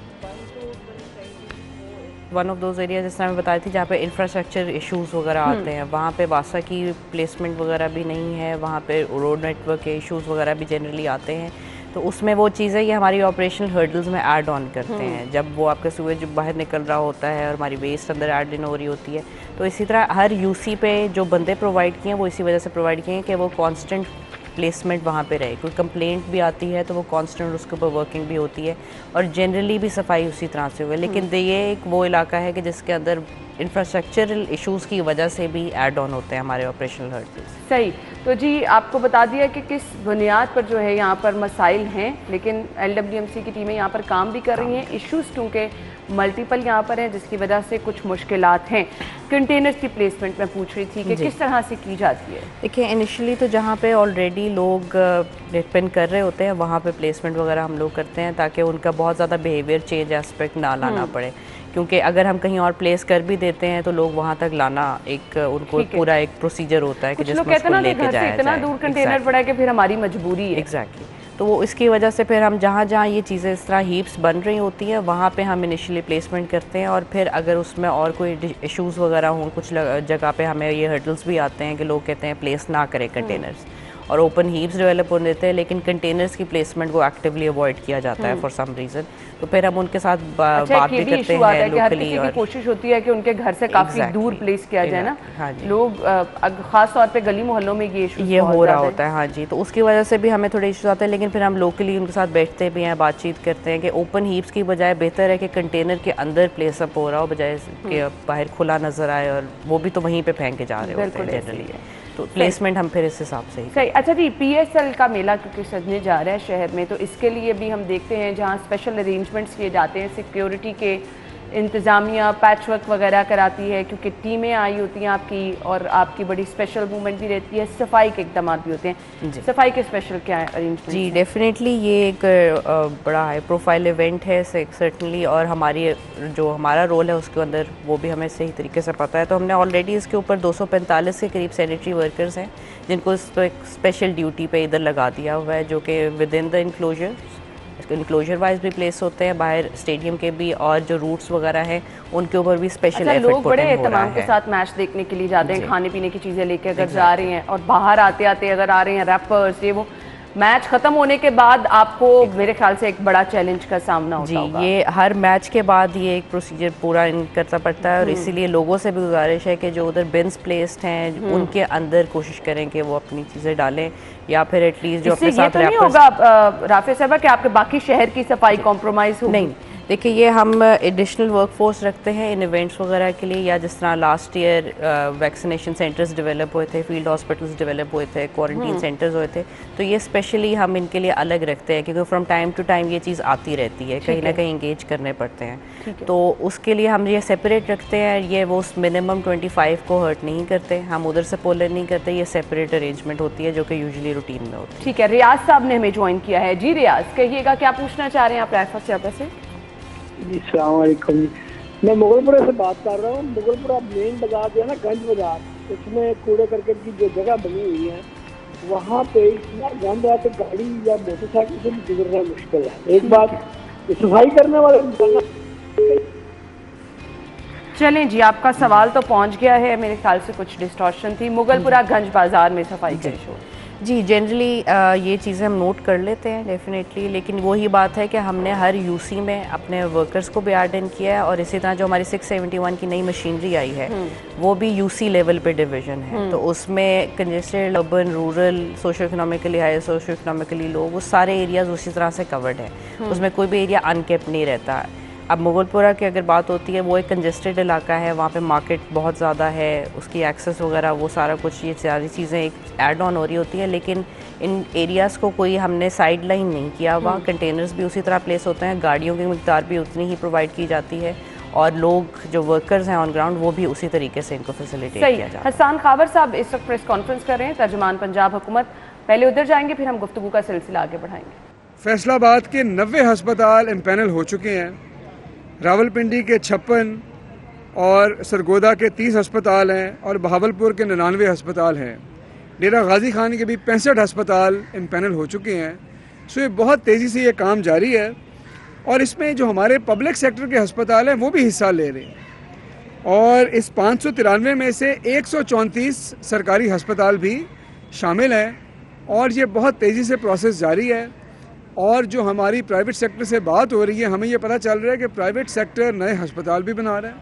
वन ऑफ दोज एरिया जिस तरह मैं बताई थी जहाँ पे इंफ्रास्ट्रक्चर इश्यूज़ वगैरह आते हैं, वहाँ पे वासा की प्लेसमेंट वगैरह भी नहीं है, वहाँ पे रोड नेटवर्क के इश्यूज़ वगैरह भी जनरली आते हैं। तो उसमें वो चीज़ें ये हमारी ऑपरेशनल हर्डल्स में ऐड ऑन करते हैं, जब वो आपका सूएज बाहर निकल रहा होता है और हमारी वेस्ट अंदर ऐड इन हो रही होती है। तो इसी तरह हर यूसी पे जो बंदे प्रोवाइड किए हैं वो इसी वजह से प्रोवाइड किए हैं कि वो कांस्टेंट प्लेसमेंट वहाँ पे रहे। कोई कंप्लेंट भी आती है तो वो कांस्टेंट उसके ऊपर वर्किंग भी होती है और जनरली भी सफाई उसी तरह से हुई। लेकिन ये एक वो इलाका है कि जिसके अंदर इंफ्रास्ट्रक्चरल इश्यूज़ की वजह से भी ऐड ऑन होते हैं हमारे ऑपरेशनल हर्डल्स। सही, तो जी आपको बता दिया कि किस बुनियाद पर जो है यहाँ पर मसाइल हैं, लेकिन LWMC की टीमें यहाँ पर काम भी कर रही हैं। इश्यूज़ क्योंकि मल्टीपल यहाँ पर हैं जिसकी वजह से कुछ मुश्किलात हैं। कंटेनर्स की प्लेसमेंट मैं पूछ रही थी कि किस तरह से की जाती है? देखिए इनिशियली तो जहाँ पे ऑलरेडी लोग डिपेंड कर रहे होते हैं वहाँ पे प्लेसमेंट वगैरह हम लोग करते हैं ताकि उनका बहुत ज़्यादा बिहेवियर चेंज एस्पेक्ट ना लाना पड़े, क्योंकि अगर हम कहीं और प्लेस कर भी देते हैं तो लोग वहाँ तक लाना एक उनको पूरा एक प्रोसीजर होता है कि जिसमें उसको लेके जाया जाए। इतना दूर कंटेनर पड़ा है कि फिर हमारी मजबूरी है। एग्जैक्टली, तो वो इसकी वजह से फिर हम जहाँ जहाँ ये चीज़ें इस तरह हीप्स बन रही होती हैं वहाँ पे हम इनिशियली प्लेसमेंट करते हैं और फिर अगर उसमें और कोई इश्यूज़ वगैरह हों, कुछ जगह पे हमें ये हर्डल्स भी आते हैं कि लोग कहते हैं प्लेस ना करें कंटेनर्स और ओपन हीप्स डेवलप होने देते हैं, लेकिन कंटेनर्स की प्लेसमेंट को एक्टिवली अवॉइड किया जाता है फॉर सम रीज़न। तो फिर हम उनके साथ बात भी करते हैं लोकली और कोशिश होती है कि उनके घर से काफ़ी दूर प्लेस किया जाए ना। हाँ जी, लोग ख़ास तौर पे गली मोहल्लों में ये हो रहा होता है। हाँ जी, तो उसकी वजह से भी हमें थोड़े इश्यूज आते हैं, लेकिन फिर हम लोकली उनके साथ बैठते भी हैं, बातचीत करते हैं कि ओपन हीप्स की बजाय बेहतर है कि कंटेनर के अंदर प्लेस अप हो रहा हो बजाय कि बाहर खुला नज़र आए और वो भी तो वहीं पे फेंके जा रहे होते हैं जनरली। तो प्लेसमेंट हम फिर इस हिसाब से ही सही। अच्छा जी, PSL का मेला क्योंकि सजने जा रहा है शहर में, तो इसके लिए भी हम देखते हैं जहाँ स्पेशल अरेंजमेंट्स किए जाते हैं, सिक्योरिटी के इंतज़ामिया पैच वर्क वगैरह कराती है क्योंकि टीमें आई होती हैं आपकी और आपकी बड़ी स्पेशल मूवमेंट भी रहती है, सफाई के इकदाम भी होते हैं। सफाई के स्पेशल क्या है अरेंजमेंट? जी डेफिनेटली ये एक बड़ा हाई प्रोफाइल इवेंट है सर्टनली, और हमारी जो हमारा रोल है उसके अंदर वो भी हमें सही तरीके से पता है। तो हमने ऑलरेडी इसके ऊपर 245 के करीब सैनिटरी वर्कर्स हैं जिनको स्पेशल ड्यूटी पे इधर लगा दिया हुआ है, जो कि with in the enclosure wise भी प्लेस होते हैं, बाहर स्टेडियम के भी, और जो रूट्स वगैरह हैं उनके ऊपर भी स्पेशल एफर्ट लोग बड़े एहतमाम के साथ मैच देखने के लिए जाते हैं, खाने पीने की चीज़ें लेके अगर जा रहे हैं और बाहर आते आते अगर आ रहे हैं रैपर्स ये वो, मैच खत्म होने के बाद आपको मेरे ख्याल से एक बड़ा चैलेंज का सामना होता होगा। जी, ये हर मैच के बाद ये एक प्रोसीजर पूरा करना पड़ता है और इसीलिए लोगों से भी गुजारिश है कि जो उधर बिन्स प्लेस्ड हैं उनके अंदर कोशिश करें कि वो अपनी चीज़ें डालें, या फिर एटलीस्ट जो अपने साथ तो नहीं होगा राफे साहब कि आपके बाकी शहर की सफाई कॉम्प्रोमाइज़ हो? नहीं, देखिए ये हम एडिशनल वर्कफोर्स रखते हैं इन इवेंट्स वगैरह के लिए, या जिस तरह last year vaccination centres develop हुए थे, फील्ड हॉस्पिटल्स डेवलप हुए थे, क्वारंटीन सेंटर्स हुए थे, तो ये स्पेशली हम इनके लिए अलग रखते हैं क्योंकि फ्रॉम टाइम टू टाइम ये चीज़ आती रहती है, कहीं ना कहीं इंगेज करने पड़ते हैं। तो उसके लिए हम ये सेपरेट रखते हैं, ये वो मिनिमम 25 को हर्ट नहीं करते, हम उधर से पोलन नहीं करते, ये सेपरेट अरेंजमेंट होती है जो कि यूजुअली रूटीन में होती है। ठीक है, रियाज साहब ने हमें ज्वाइन किया है। जी रियाज, कहिएगा क्या पूछना चाह रहे हैं आप राइफा से? जी अस्सलाम वालेकुम। मैं मुगलपुरा से बात कर रहा हूँ। मुगलपुरा मेन बाजार जो है ना, गंज बाजार, उसमें कूड़े करकट की जो जगह बनी हुई है वहाँ पे इतना गंद है कि गाड़ी या मोटरसाइकिल से भी गुजरना मुश्किल है। एक बात सफाई करने वाले। चलें जी, आपका सवाल तो पहुंच गया है। मेरे ख्याल से कुछ डिस्टॉर्शन थी। मुगलपुरा गंज बाजार में सफाई का इशू। जी, जनरली ये चीज़ें हम नोट कर लेते हैं डेफिनेटली, लेकिन वही बात है कि हमने हर यूसी में अपने वर्कर्स को भी ऐड इन किया है, और इसी तरह जो हमारी 671 की नई मशीनरी आई है वो भी यूसी लेवल पे डिवीज़न है। तो उसमें congested, urban, rural, socio economically high, socio economically low, वो सारे एरियाज़ उसी तरह से कवर्ड है। उसमें कोई भी एरिया अनकेप्ट नहीं रहता। अब मुगलपुरा की अगर बात होती है, वो एक कंजेस्टेड इलाका है, वहाँ पे मार्केट बहुत ज़्यादा है, उसकी एक्सेस वगैरह वो सारा कुछ, ये सारी चीज़ें एक ऐड ऑन हो रही होती है, लेकिन इन एरियाज़ को कोई हमने साइड लाइन नहीं किया हुआ। कंटेनर्स भी उसी तरह प्लेस होते हैं, गाड़ियों की मिकदार भी उतनी ही प्रोवाइड की जाती है, और लोग जो वर्कर्स हैं ऑन ग्राउंड वो भी उसी तरीके से इनको फैसिलिटेट किया जाता है। हसन खावर साहब इस वक्त प्रेस कॉन्फ्रेंस कर रहे हैं, तर्जुमान पंजाब हुकूमत। पहले उधर जाएंगे, फिर हम गुफ्तगू का सिलसिला आगे बढ़ाएंगे। फैसलाबाद के 90 हस्पताल इम्पैनल हो चुके हैं, रावलपिंडी के 56 और सरगोदा के 30 हस्पताल हैं, और बहावलपुर के 99 हस्पताल हैं। डेरा गाजी खान के भी 65 हस्पताल इम्पैनल हो चुके हैं। सो ये बहुत तेज़ी से ये काम जारी है, और इसमें जो हमारे पब्लिक सेक्टर के हस्पताल हैं वो भी हिस्सा ले रहे हैं, और इस 593 में से 134 सरकारी हस्पताल भी शामिल हैं, और ये बहुत तेज़ी से प्रोसेस जारी है। और जो हमारी प्राइवेट सेक्टर से बात हो रही है, हमें ये पता चल रहा है कि प्राइवेट सेक्टर नए हस्पताल भी बना रहा है,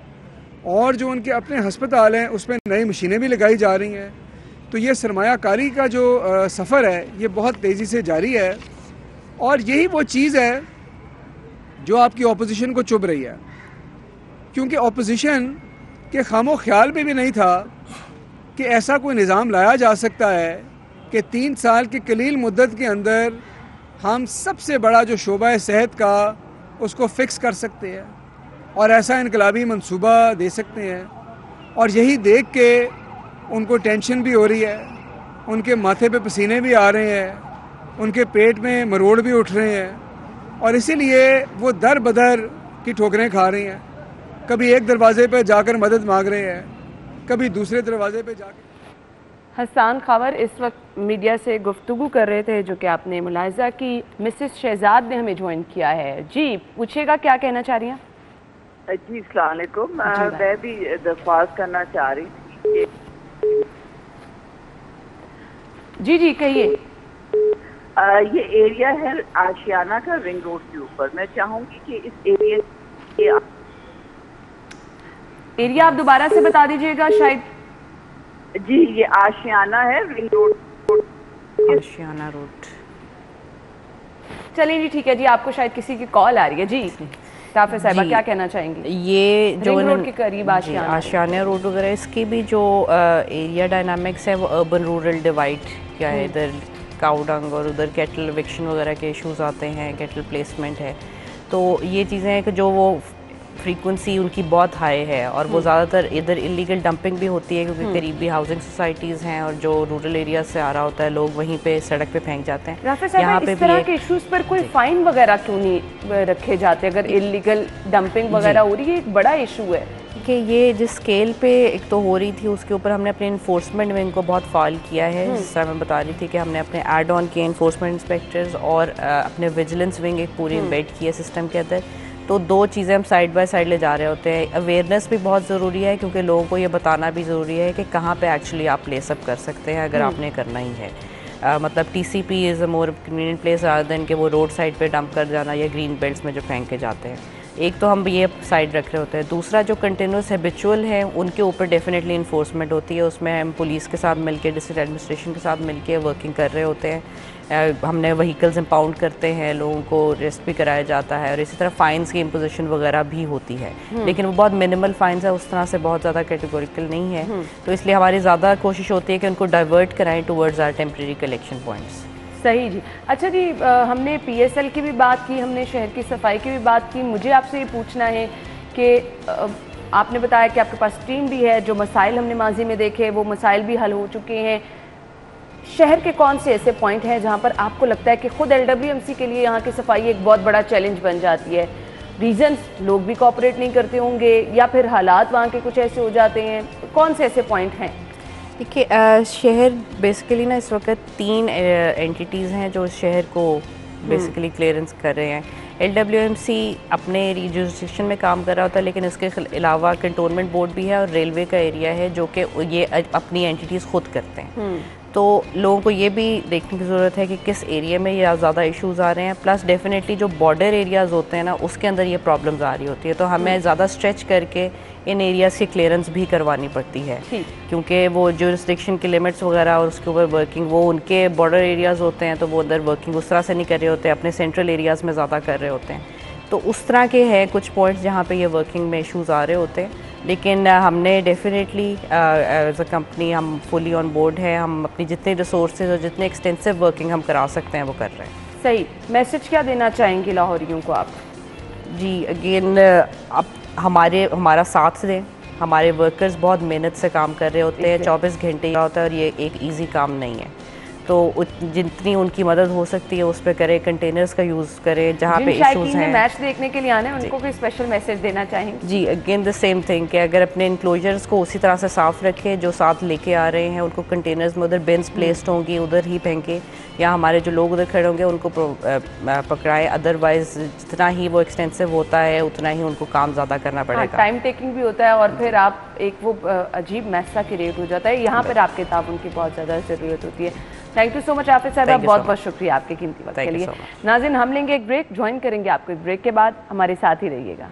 और जो उनके अपने हस्पताल हैं उसमें नई मशीनें भी लगाई जा रही हैं। तो ये सरमायाकारी का जो सफ़र है ये बहुत तेज़ी से जारी है, और यही वो चीज़ है जो आपकी ऑपोजिशन को चुभ रही है, क्योंकि ऑपोजिशन के खामो ख्याल में भी नहीं था कि ऐसा कोई निज़ाम लाया जा सकता है कि 3 साल की कलील मुद्दत के अंदर हम सबसे बड़ा जो शोबा सेहत का उसको फ़िक्स कर सकते हैं, और ऐसा इनकलाबी मंसूबा दे सकते हैं। और यही देख के उनको टेंशन भी हो रही है, उनके माथे पे पसीने भी आ रहे हैं, उनके पेट में मरोड़ भी उठ रहे हैं, और इसीलिए वो दर बदर की ठोकरें खा रही हैं। कभी एक दरवाजे पे जाकर मदद मांग रहे हैं, कभी दूसरे दरवाजे पे जाकर। हसन खावर इस वक्त मीडिया से गुफ्तगू कर रहे थे, जो कि आपने मुलाहिजा की मिसेस शहजाद ने हमें ज्वाइन किया है। जी पूछिएगा, क्या कहना चाह रही हैं? जी अस्सलाम वालेकुम। मैं भी दरख्वास्त करना चाह रही थी। जी जी कहिए। ये एरिया है आशियाना का, रिंग रोड के ऊपर। मैं चाहूंगी कि इस एरिया आप दोबारा से बता दीजिएगा शायद। जी ये आशियाना है, रिंग रोड, आशियाना रोड। चलिए जी ठीक है जी, आपको शायद किसी की कॉल आ रही है। जी ताफिर साहिबा क्या कहना चाहेंगी? ये जो रिंग रोड के करीब आशियाना रोड वगैरह, इसकी भी जो एरिया डायनामिक्स है वो अर्बन रूरल डिवाइड क्या है, इधर काउडंग और उधर कैटल विक्शन वगैरह के इश्यूज आते हैं, कैटल प्लेसमेंट है। तो ये चीज़ें हैं कि जो वो फ्रीक्वेंसी उनकी बहुत हाई है, और वो ज़्यादातर इधर इलीगल डंपिंग भी होती है, क्योंकि करीबी हाउसिंग सोसाइटीज़ हैं, और जो रूरल एरिया से आ रहा होता है लोग वहीं पे सड़क पे फेंक जाते हैं। यहाँ पे इस तरह के इश्यूज पर कोई फाइन वगैरह क्यों नहीं रखे जाते अगर इलीगल डंपिंग वगैरह हो रही है? एक बड़ा इशू है कि ये जिस स्केल पे एक तो हो रही थी, उसके ऊपर हमने अपने इन्फोर्समेंट विंग को बहुत फाल किया है। जिस तरह मैं बता रही थी कि हमने अपने एड ऑन किए इन्फोर्समेंट इंस्पेक्टर्स, और अपने विजिलेंस विंग एक पूरी इम्बेड की है सिस्टम के अंदर। तो दो चीज़ें हम साइड बाय साइड ले जा रहे होते हैं। अवेयरनेस भी बहुत ज़रूरी है, क्योंकि लोगों को ये बताना भी ज़रूरी है कि कहाँ पे एक्चुअली आप प्लेस अप कर सकते हैं अगर आपने करना ही है। मतलब TCP is a more convenient place rather than कि वो रोड साइड पे डंप कर जाना या ग्रीन बेल्ट्स में जो फेंक के जाते हैं। एक तो हम ये साइड रख रहे होते हैं। दूसरा जो कंटिन्यूस हैबिचुअल है उनके ऊपर डेफिनेटली इन्फोर्समेंट होती है। उसमें हम पुलिस के साथ मिलके, डिस्ट्रिक्ट एडमिनिस्ट्रेशन के साथ मिलके वर्किंग कर रहे होते हैं। हमने व्हीकल्स इम्पाउंड करते हैं, लोगों को अरेस्ट भी कराया जाता है, और इसी तरह फ़ाइन्स की इम्पोजिशन वगैरह भी होती है, लेकिन वो बहुत मिनिमल फ़ाइन्स है, उस तरह से बहुत ज़्यादा कैटेगोरिकल नहीं है। तो इसलिए हमारी ज़्यादा कोशिश होती है कि उनको डाइवर्ट कराएं towards our temporary collection points. सही जी। अच्छा जी, हमने PSL की भी बात की, हमने शहर की सफाई की भी बात की। मुझे आपसे ये पूछना है कि आपने बताया कि आपके पास टीम भी है, जो मसाइल हमने माजी में देखे वो मसाइल भी हल हो चुके हैं। शहर के कौन से ऐसे पॉइंट हैं जहाँ पर आपको लगता है कि खुद LWMC के लिए यहाँ की सफाई एक बहुत बड़ा चैलेंज बन जाती है? रीजंस, लोग भी कोऑपरेट नहीं करते होंगे या फिर हालात वहाँ के कुछ ऐसे हो जाते हैं? कौन से ऐसे पॉइंट हैं? देखिए, शहर बेसिकली ना इस वक्त 3 एंटिटीज़ हैं जो इस शहर को बेसिकली क्लियरेंस कर रहे हैं। LWMC अपने जुरिस्डिक्शन में काम कर रहा होता है, लेकिन इसके अलावा कंटोनमेंट बोर्ड भी है और रेलवे का एरिया है जो कि ये अपनी एंटिटीज़ खुद करते हैं। तो लोगों को ये भी देखने की ज़रूरत है कि किस एरिया में ये ज़्यादा इश्यूज़ आ रहे हैं। प्लस डेफिनेटली जो बॉर्डर एरियाज़ होते हैं ना, उसके अंदर ये प्रॉब्लम्स आ रही होती है, तो हमें ज़्यादा स्ट्रेच करके इन एरियाज़ की क्लियरेंस भी करवानी पड़ती है, क्योंकि वो जुरिस्डिक्शन की लिमिट्स वगैरह और उसके ऊपर वर्किंग वो उनके बॉर्डर एरियाज़ होते हैं, तो वो अंदर वर्किंग उस तरह से नहीं कर रहे होते, अपने सेंट्रल एरियाज़ में ज़्यादा कर रहे होते हैं। तो उस तरह के हैं कुछ पॉइंट्स जहाँ पे ये वर्किंग में इश्यूज़ आ रहे होते हैं, लेकिन हमने डेफिनेटली एज अ कंपनी हम फुली ऑन बोर्ड है। हम अपनी जितने रिसोर्सेज और जितने एक्सटेंसिव वर्किंग हम करा सकते हैं वो कर रहे हैं। सही। मैसेज क्या देना चाहेंगे लाहौरियों को आप? जी, अगेन आप हमारा साथ दें। हमारे वर्कर्स बहुत मेहनत से काम कर रहे होते हैं, 24 घंटे होता है और ये एक ईजी काम नहीं है, तो जितनी उनकी मदद हो सकती है उस पर करें। कंटेनर्स का यूज़ करें जहाँ पे इश्यूज़ हैं। मैच देखने के लिए आने उनको कोई स्पेशल मैसेज देना चाहेंगे? जी, अगेन द सेम थिंग कि अगर अपने इंक्लोजर्स को उसी तरह से साफ़ रखें, जो साथ लेके आ रहे हैं उनको कंटेनर्स में उधर बिन्स प्लेस्ड होंगी उधर ही फेंकें, या हमारे जो लोग उधर खड़े होंगे उनको पकड़ाएं। अदरवाइज जितना ही वो एक्सटेंसिव होता है उतना ही उनको काम ज़्यादा करना पड़ेगा। टाइम टेकिंग भी होता है और फिर आप एक वो अजीब मैसा क्रिएट हो जाता है। यहाँ पर आपके ताउन की बहुत ज़्यादा ज़रूरत होती है। थैंक यू सो मच आफिद साहब, बहुत बहुत शुक्रिया आपके कीमती वक्त के लिए। नाज़रीन, हम लेंगे एक ब्रेक, ज्वाइन करेंगे आपको एक ब्रेक के बाद। हमारे साथ ही रहिएगा।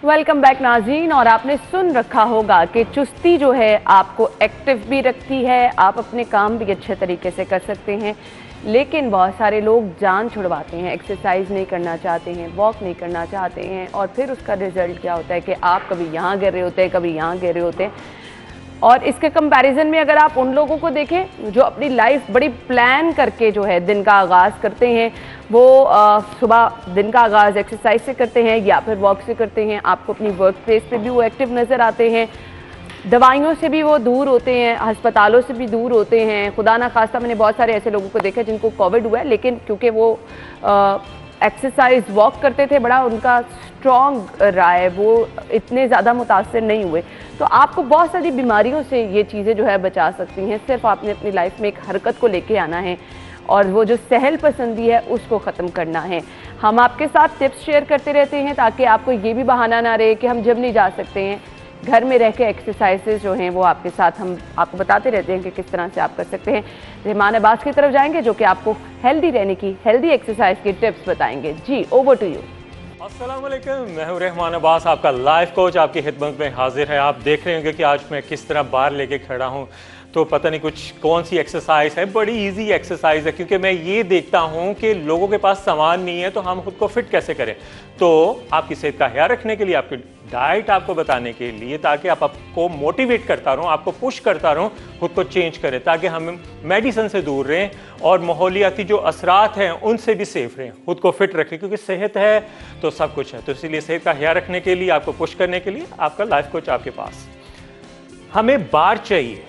वेलकम बैक नाज़रीन। और आपने सुन रखा होगा कि चुस्ती जो है आपको एक्टिव भी रखती है, आप अपने काम भी अच्छे तरीके से कर सकते हैं, लेकिन बहुत सारे लोग जान छुड़वाते हैं, एक्सरसाइज नहीं करना चाहते हैं, वॉक नहीं करना चाहते हैं, और फिर उसका रिजल्ट क्या होता है कि आप कभी यहाँ गिर रहे होते हैं, कभी यहाँ गिर रहे होते हैं। और इसके कंपैरिजन में अगर आप उन लोगों को देखें जो अपनी लाइफ बड़ी प्लान करके जो है दिन का आगाज़ करते हैं, वो सुबह दिन का आगाज़ एक्सरसाइज से करते हैं या फिर वॉक से करते हैं, आपको अपनी वर्क प्लेस पे भी वो एक्टिव नज़र आते हैं, दवाइयों से भी वो दूर होते हैं, अस्पतालों से भी दूर होते हैं। खुदा ना खास्ता मैंने बहुत सारे ऐसे लोगों को देखा जिनको कोविड हुआ है, लेकिन क्योंकि वो एक्सरसाइज वॉक करते थे, बड़ा उनका स्ट्रॉन्ग रहा है, वो इतने ज़्यादा मुतासर नहीं हुए। तो आपको बहुत सारी बीमारियों से ये चीज़ें जो है बचा सकती हैं, सिर्फ आपने अपनी लाइफ में एक हरकत को लेके आना है और वो जो सहल पसंदी है उसको ख़त्म करना है। हम आपके साथ टिप्स शेयर करते रहते हैं ताकि आपको ये भी बहाना ना रहे कि हम जिम नहीं जा सकते हैं। घर में रह के एक्सरसाइजेज जो हैं वो आपके साथ हम आपको बताते रहते हैं कि किस तरह से आप कर सकते हैं। रहमान अब्बास की तरफ जाएंगे जो कि आपको हेल्दी रहने की, हेल्दी एक्सरसाइज की टिप्स बताएंगे। जी, ओवर टू यू। अस्सलाम वालेकुम, मैं हूं रहमान अब्बास, आपका लाइफ कोच आपकी खिदमत में हाजिर है। आप देख रहे होंगे कि आज मैं किस तरह बाहर लेके खड़ा हूं, तो पता नहीं कुछ कौन सी एक्सरसाइज है, बड़ी इजी एक्सरसाइज है, क्योंकि मैं ये देखता हूं कि लोगों के पास सामान नहीं है, तो हम खुद को फिट कैसे करें। तो आपकी सेहत का ख्याल रखने के लिए, आपकी डाइट आपको बताने के लिए, ताकि आपको मोटिवेट करता रहूं, आपको पुश करता रहूं, खुद को चेंज करें, ताकि हम मेडिसिन से दूर रहें और माहौलियाती जो असरात हैं उनसे भी सेफ रहें, खुद को फिट रखें, क्योंकि सेहत है तो सब कुछ है। तो इसीलिए सेहत का ख्याल रखने के लिए, आपको पुश करने के लिए आपका लाइफ कोच आपके पास। हमें बार चाहिए,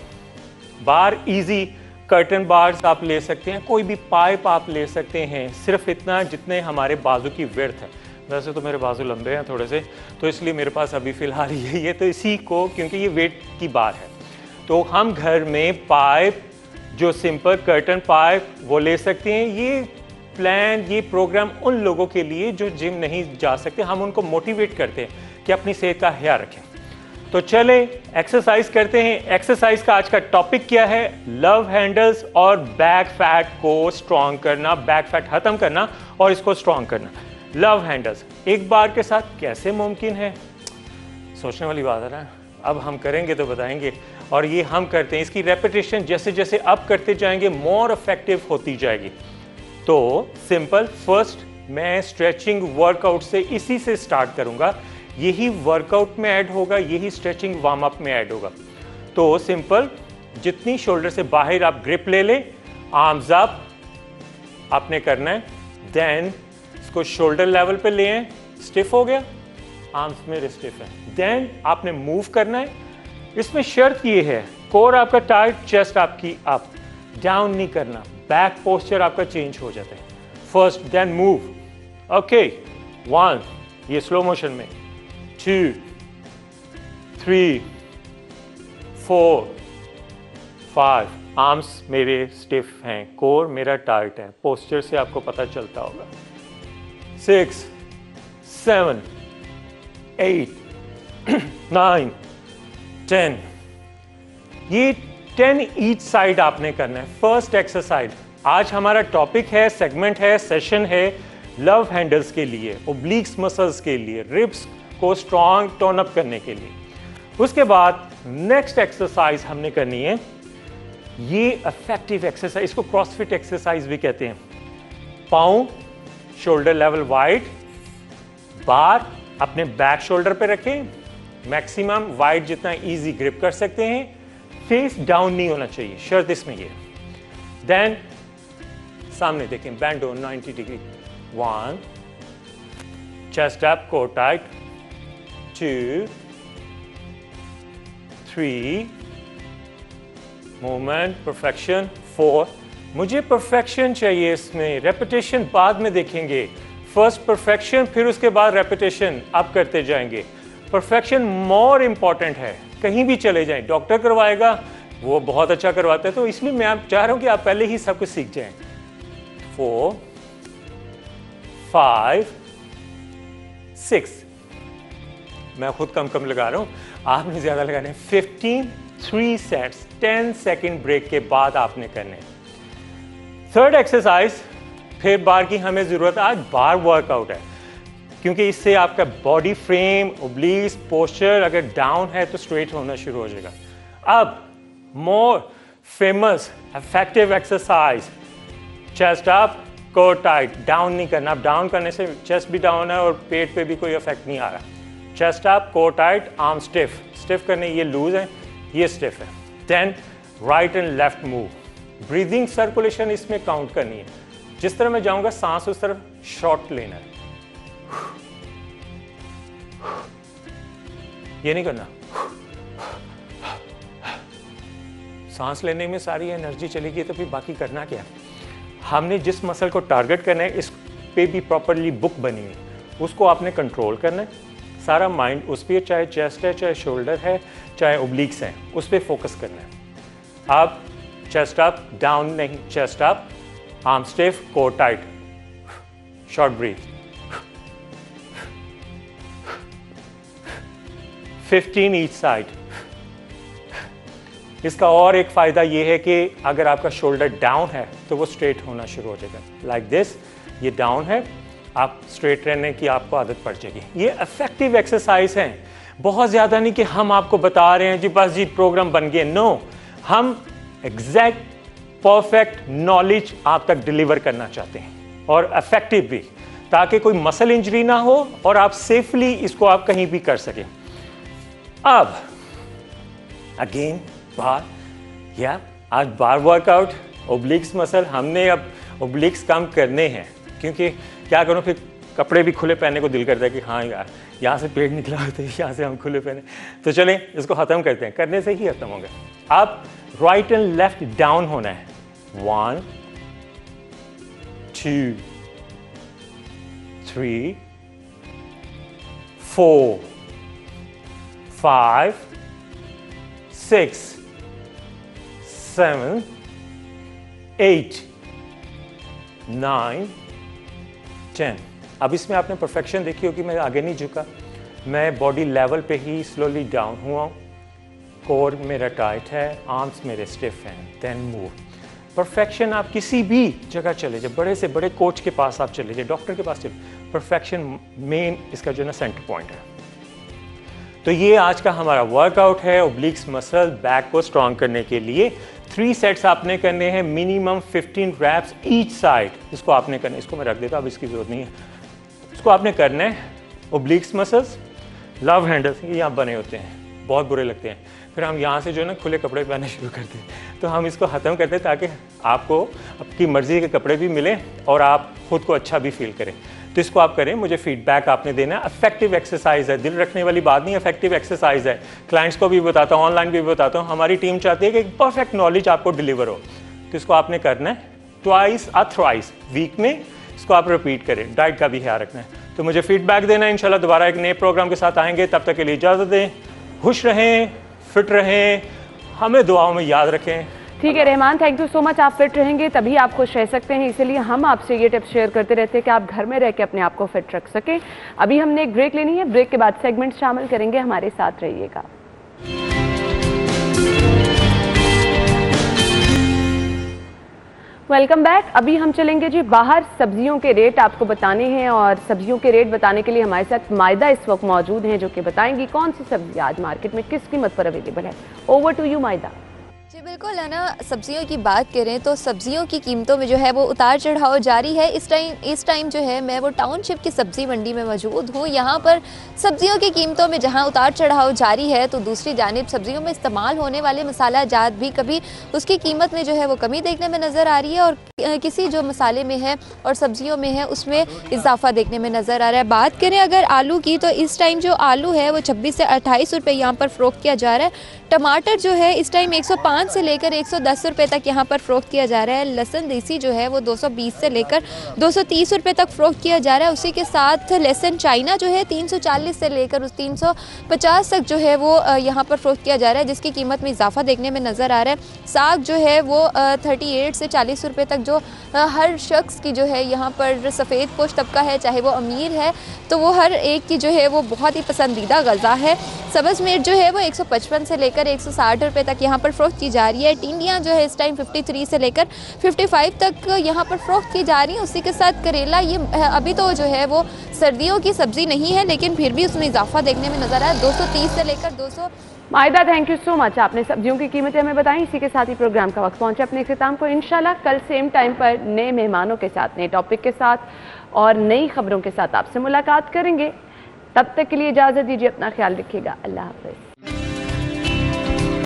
बार इजी कर्टन बार्स आप ले सकते हैं, कोई भी पाइप आप ले सकते हैं, सिर्फ इतना जितने हमारे बाजू की विड्थ है। वैसे तो मेरे बाजू लंबे हैं थोड़े से, तो इसलिए मेरे पास अभी फ़िलहाल यही है, तो इसी को, क्योंकि ये वेट की बार है, तो हम घर में पाइप जो सिंपल कर्टन पाइप वो ले सकते हैं। ये प्लान, ये प्रोग्राम उन लोगों के लिए जो जिम नहीं जा सकते, हम उनको मोटिवेट करते हैं कि अपनी सेहत का ख्याल रखें। तो चले एक्सरसाइज करते हैं। एक्सरसाइज का आज का टॉपिक क्या है? लव हैंडल्स और बैक फैट को स्ट्रॉन्ग करना, बैक फैट खत्म करना और इसको स्ट्रॉन्ग करना। लव हैंडल्स एक बार के साथ कैसे मुमकिन है? सोचने वाली बात है ना। अब हम करेंगे तो बताएंगे, और ये हम करते हैं। इसकी रेपिटेशन जैसे जैसे अब करते जाएंगे मोर इफेक्टिव होती जाएगी। तो सिंपल, फर्स्ट मैं स्ट्रेचिंग वर्कआउट से इसी से स्टार्ट करूंगा, यही वर्कआउट में ऐड होगा, यही स्ट्रेचिंग वार्म अप में ऐड होगा। तो सिंपल, जितनी शोल्डर से बाहर आप ग्रिप ले लें, आर्म्स अप आपने करना है, देन इसको शोल्डर लेवल पे ले आए, स्टिफ हो गया, आर्म्स मेरे स्टिफ है, देन आपने मूव करना है। इसमें शर्त ये है, कोर आपका टाइट, चेस्ट आपकी अप, डाउन नहीं करना, बैक पोस्चर आपका चेंज हो जाता है। First then move. ओके 1, ये स्लो मोशन में, 2, 3, 4, 5, आर्म्स मेरे स्टिफ हैं, कोर मेरा टाइट है, पोस्चर से आपको पता चलता होगा। 6, 7, 8, 9, 10, ये 10 ईच साइड आपने करना है। फर्स्ट एक्सरसाइज, आज हमारा टॉपिक है, सेगमेंट है, सेशन है लव हैंडल्स के लिए, ओब्लिक्स मसल्स के लिए, रिब्स को स्ट्रॉन्ग टोन अप करने के लिए। उसके बाद नेक्स्ट एक्सरसाइज हमने करनी है, ये इफेक्टिव एक्सरसाइज, इसको क्रॉसफिट एक्सरसाइज भी कहते हैं। पाँव शोल्डर लेवल वाइड, बार अपने बैक शोल्डर पे रखें, मैक्सिमम वाइड जितना इजी ग्रिप कर सकते हैं, फेस डाउन नहीं होना चाहिए, शर्त इसमें ये। देन सामने देखें, बैंड हो 90 degree. 1, chest up, core tight, 2, 3, movement perfection, 4। मुझे परफेक्शन चाहिए इसमें, रेपिटेशन बाद में देखेंगे। फर्स्ट परफेक्शन, फिर उसके बाद रेपिटेशन आप करते जाएंगे। परफेक्शन मोर इंपॉर्टेंट है। कहीं भी चले जाएं, डॉक्टर करवाएगा, वो बहुत अच्छा करवाता है, तो इसलिए मैं आप चाह रहा हूं कि आप पहले ही सब कुछ सीख जाएं। 4, 5, 6, मैं खुद कम लगा रहा हूं, आपने ज्यादा लगाने हैं। 15, 3 सेट्स, 10 सेकेंड ब्रेक के बाद आपने करने। थर्ड एक्सरसाइज, फिर बार की हमें जरूरत है, आज बार वर्कआउट है, क्योंकि इससे आपका बॉडी फ्रेम, ओब्लिक्स, पोस्चर अगर डाउन है तो स्ट्रेट होना शुरू हो जाएगा। अब more famous effective exercise, chest up, core tight, down नहीं करना। अब डाउन करने से चेस्ट भी डाउन है और पेट पे भी कोई इफेक्ट नहीं आ रहा। Chest up, core tight, arm stiff, stiff करने, ये लूज है, ये स्टिफ है। Then right and left move, breathing circulation इसमें काउंट करनी है। जिस तरह मैं जाऊंगा सांस उस तरफ शॉर्ट लेना है, ये नहीं करना। सांस लेने में सारी एनर्जी चलेगी तो फिर बाकी करना क्या। हमने जिस मसल को टारगेट करना है, इस पे भी प्रॉपरली बुक बनी है, उसको आपने कंट्रोल करना है। सारा माइंड उस पर, चाहे चेस्ट है, चाहे शोल्डर है, चाहे ओब्लिक्स हैं, उस पर फोकस करना है। आप चेस्ट अप, डाउन नहीं, chest up, arm stiff, core tight, short breath. 15 each side. इसका और एक फायदा ये है कि अगर आपका शोल्डर डाउन है तो वो स्ट्रेट होना शुरू हो जाएगा। लाइक दिस, ये डाउन है, आप स्ट्रेट रहने की आपको आदत पड़ जाएगी। ये इफेक्टिव एक्सरसाइज हैं, बहुत ज़्यादा नहीं कि हम आपको बता रहे हैं जी बस जी प्रोग्राम बन गए। नो, हम एग्जैक्ट परफेक्ट नॉलेज आप तक डिलीवर करना चाहते हैं, और इफेक्टिव भी, ताकि कोई मसल इंजरी ना हो और आप सेफली इसको आप कहीं भी कर सकें। अब अगेन बार, या आज बार वर्कआउट, ओब्लिक्स मसल, हमने अब ओब्लिक्स काम करने हैं, क्योंकि क्या करूं, फिर कपड़े भी खुले पहनने को दिल करता है कि हाँ यार यहाँ से पेट निकला तो यहाँ से हम खुले पहने। तो चलें इसको ख़त्म करते हैं, करने से ही ख़त्म होंगे। अब राइट एंड लेफ्ट डाउन होना है। 1, 2, 3, 4, 5, 6, 7, 8, 9, 10। अब इसमें आपने परफेक्शन देखी होगी, मैं आगे नहीं झुका, मैं बॉडी लेवल पे ही स्लोली डाउन हुआ, कोर मेरा टाइट है, आर्म्स मेरे स्टिफ हैं, देन मूव। परफेक्शन आप किसी भी जगह चले जाए, बड़े से बड़े कोच के पास आप चले जाए, डॉक्टर के पास चले, परफेक्शन मेन इसका जो है ना सेंटर पॉइंट है। तो ये आज का हमारा वर्कआउट है ओब्लिक्स मसल, बैक को स्ट्रॉन्ग करने के लिए। 3 सेट्स आपने करने हैं, मिनिमम 15 रैप्स ईच साइड। इसको आपने करना है, इसको मैं रख देता हूँ, अब इसकी जरूरत नहीं है। इसको आपने करना है। ओब्लिक्स मसल्स, लव हैंडल्स, ये यहाँ बने होते हैं, बहुत बुरे लगते हैं, फिर हम यहाँ से जो है ना खुले कपड़े पहनने शुरू करते हैं। तो हम इसको ख़त्म करते हैं ताकि आपको आपकी मर्ज़ी के कपड़े भी मिलें और आप खुद को अच्छा भी फील करें। तो इसको आप करें, मुझे फीडबैक आपने देना है। इफेक्टिव एक्सरसाइज है, दिल रखने वाली बात नहीं, इफेक्टिव एक्सरसाइज है। क्लाइंट्स को भी बताता हूँ, ऑनलाइन भी बताता हूँ, हमारी टीम चाहती है कि परफेक्ट नॉलेज आपको डिलीवर हो। तो इसको आपने करना है ट्वाइस अथराइस वीक में इसको आप रिपीट करें। डाइट का भी ख्याल रखना है। तो मुझे फीडबैक देना है, इंशाल्लाह दोबारा एक नए प्रोग्राम के साथ आएंगे। तब तक के लिए इजाज़त दें, खुश रहें, फिट रहें, हमें दुआओं में याद रखें। ठीक है Rahman, thank you so much. आप फिट रहेंगे तभी आप खुश रह सकते हैं, इसलिए हम आपसे ये टिप्स शेयर करते रहते हैं कि आप घर में रह के अपने आप को फिट रख सकें। अभी हमने एक ब्रेक लेनी है, ब्रेक के बाद सेगमेंट शामिल करेंगे, हमारे साथ रहिएगा। Welcome back. अभी हम चलेंगे जी बाहर, सब्जियों के रेट आपको बताने हैं और सब्जियों के रेट बताने के लिए हमारे साथ मायदा इस वक्त मौजूद हैं जो कि बताएंगी कौन सी सब्जी आज मार्केट में किस कीमत पर अवेलेबल है। ओवर टू यू मायदा। जी बिल्कुल है ना, सब्जियों की बात करें तो सब्जियों की कीमतों में जो है वो उतार चढ़ाव जारी है। इस टाइम जो है मैं वो टाउनशिप की सब्जी मंडी में मौजूद हूँ। यहाँ पर सब्जियों की कीमतों में जहाँ उतार चढ़ाव जारी है तो दूसरी जानिब सब्जियों में इस्तेमाल होने वाले मसाला जात भी कभी उसकी कीमत में जो है वो कमी देखने में नज़र आ रही है और किसी जो मसाले में है और सब्जियों में है उसमें इजाफा देखने में नज़र आ रहा है। बात करें अगर आलू की तो इस टाइम जो आलू है वो 26 से 28 रुपये यहाँ पर फ़रोख्त किया जा रहा है। टमाटर जो है इस टाइम 105 से लेकर 110 रुपये तक यहाँ पर फ़रोख्त किया जा रहा है। लहसुन देसी जो है वो 220 से लेकर 230 रुपये तक फ़रोख्त किया जा रहा है। उसी के साथ लहसुन चाइना जो है 340 से लेकर 350 तक जो है वो यहाँ पर फ़रोख्त किया जा रहा है, जिसकी कीमत में इजाफा देखने में नज़र आ रहा है। साग जो है वो 38 से 40 रुपये तक जो हर शख्स की जो है यहाँ पर सफ़ेद पोश तबका है, चाहे वो अमीर है तो वो हर एक की जो है वो बहुत ही पसंदीदा गज़ा है। सब्ज़ मिर्च जो है वो 155 से लेकर 160 रुपये तक यहाँ पर फ़रोख्त की जा रही है। टिंडियाँ जो है इस टाइम 53 से लेकर 55 तक यहाँ पर फ़रोख्त की जा रही है। उसी के साथ करेला, ये अभी तो जो है वो सर्दियों की सब्ज़ी नहीं है लेकिन फिर भी उसमें इजाफा देखने में नज़र आया, 230 से लेकर 200। मायदा थैंक यू सो मच, आपने सब्जियों की कीमतें हमें बताई। इसी के साथ ही प्रोग्राम का वक्त पहुंचा अपने इख्तिताम को। इंशाल्लाह कल सेम टाइम पर नए मेहमानों के साथ, नए टॉपिक के साथ और नई खबरों के साथ आपसे मुलाकात करेंगे। तब तक के लिए इजाज़त दीजिए, अपना ख्याल रखिएगा। अल्लाह हाफ़िज़।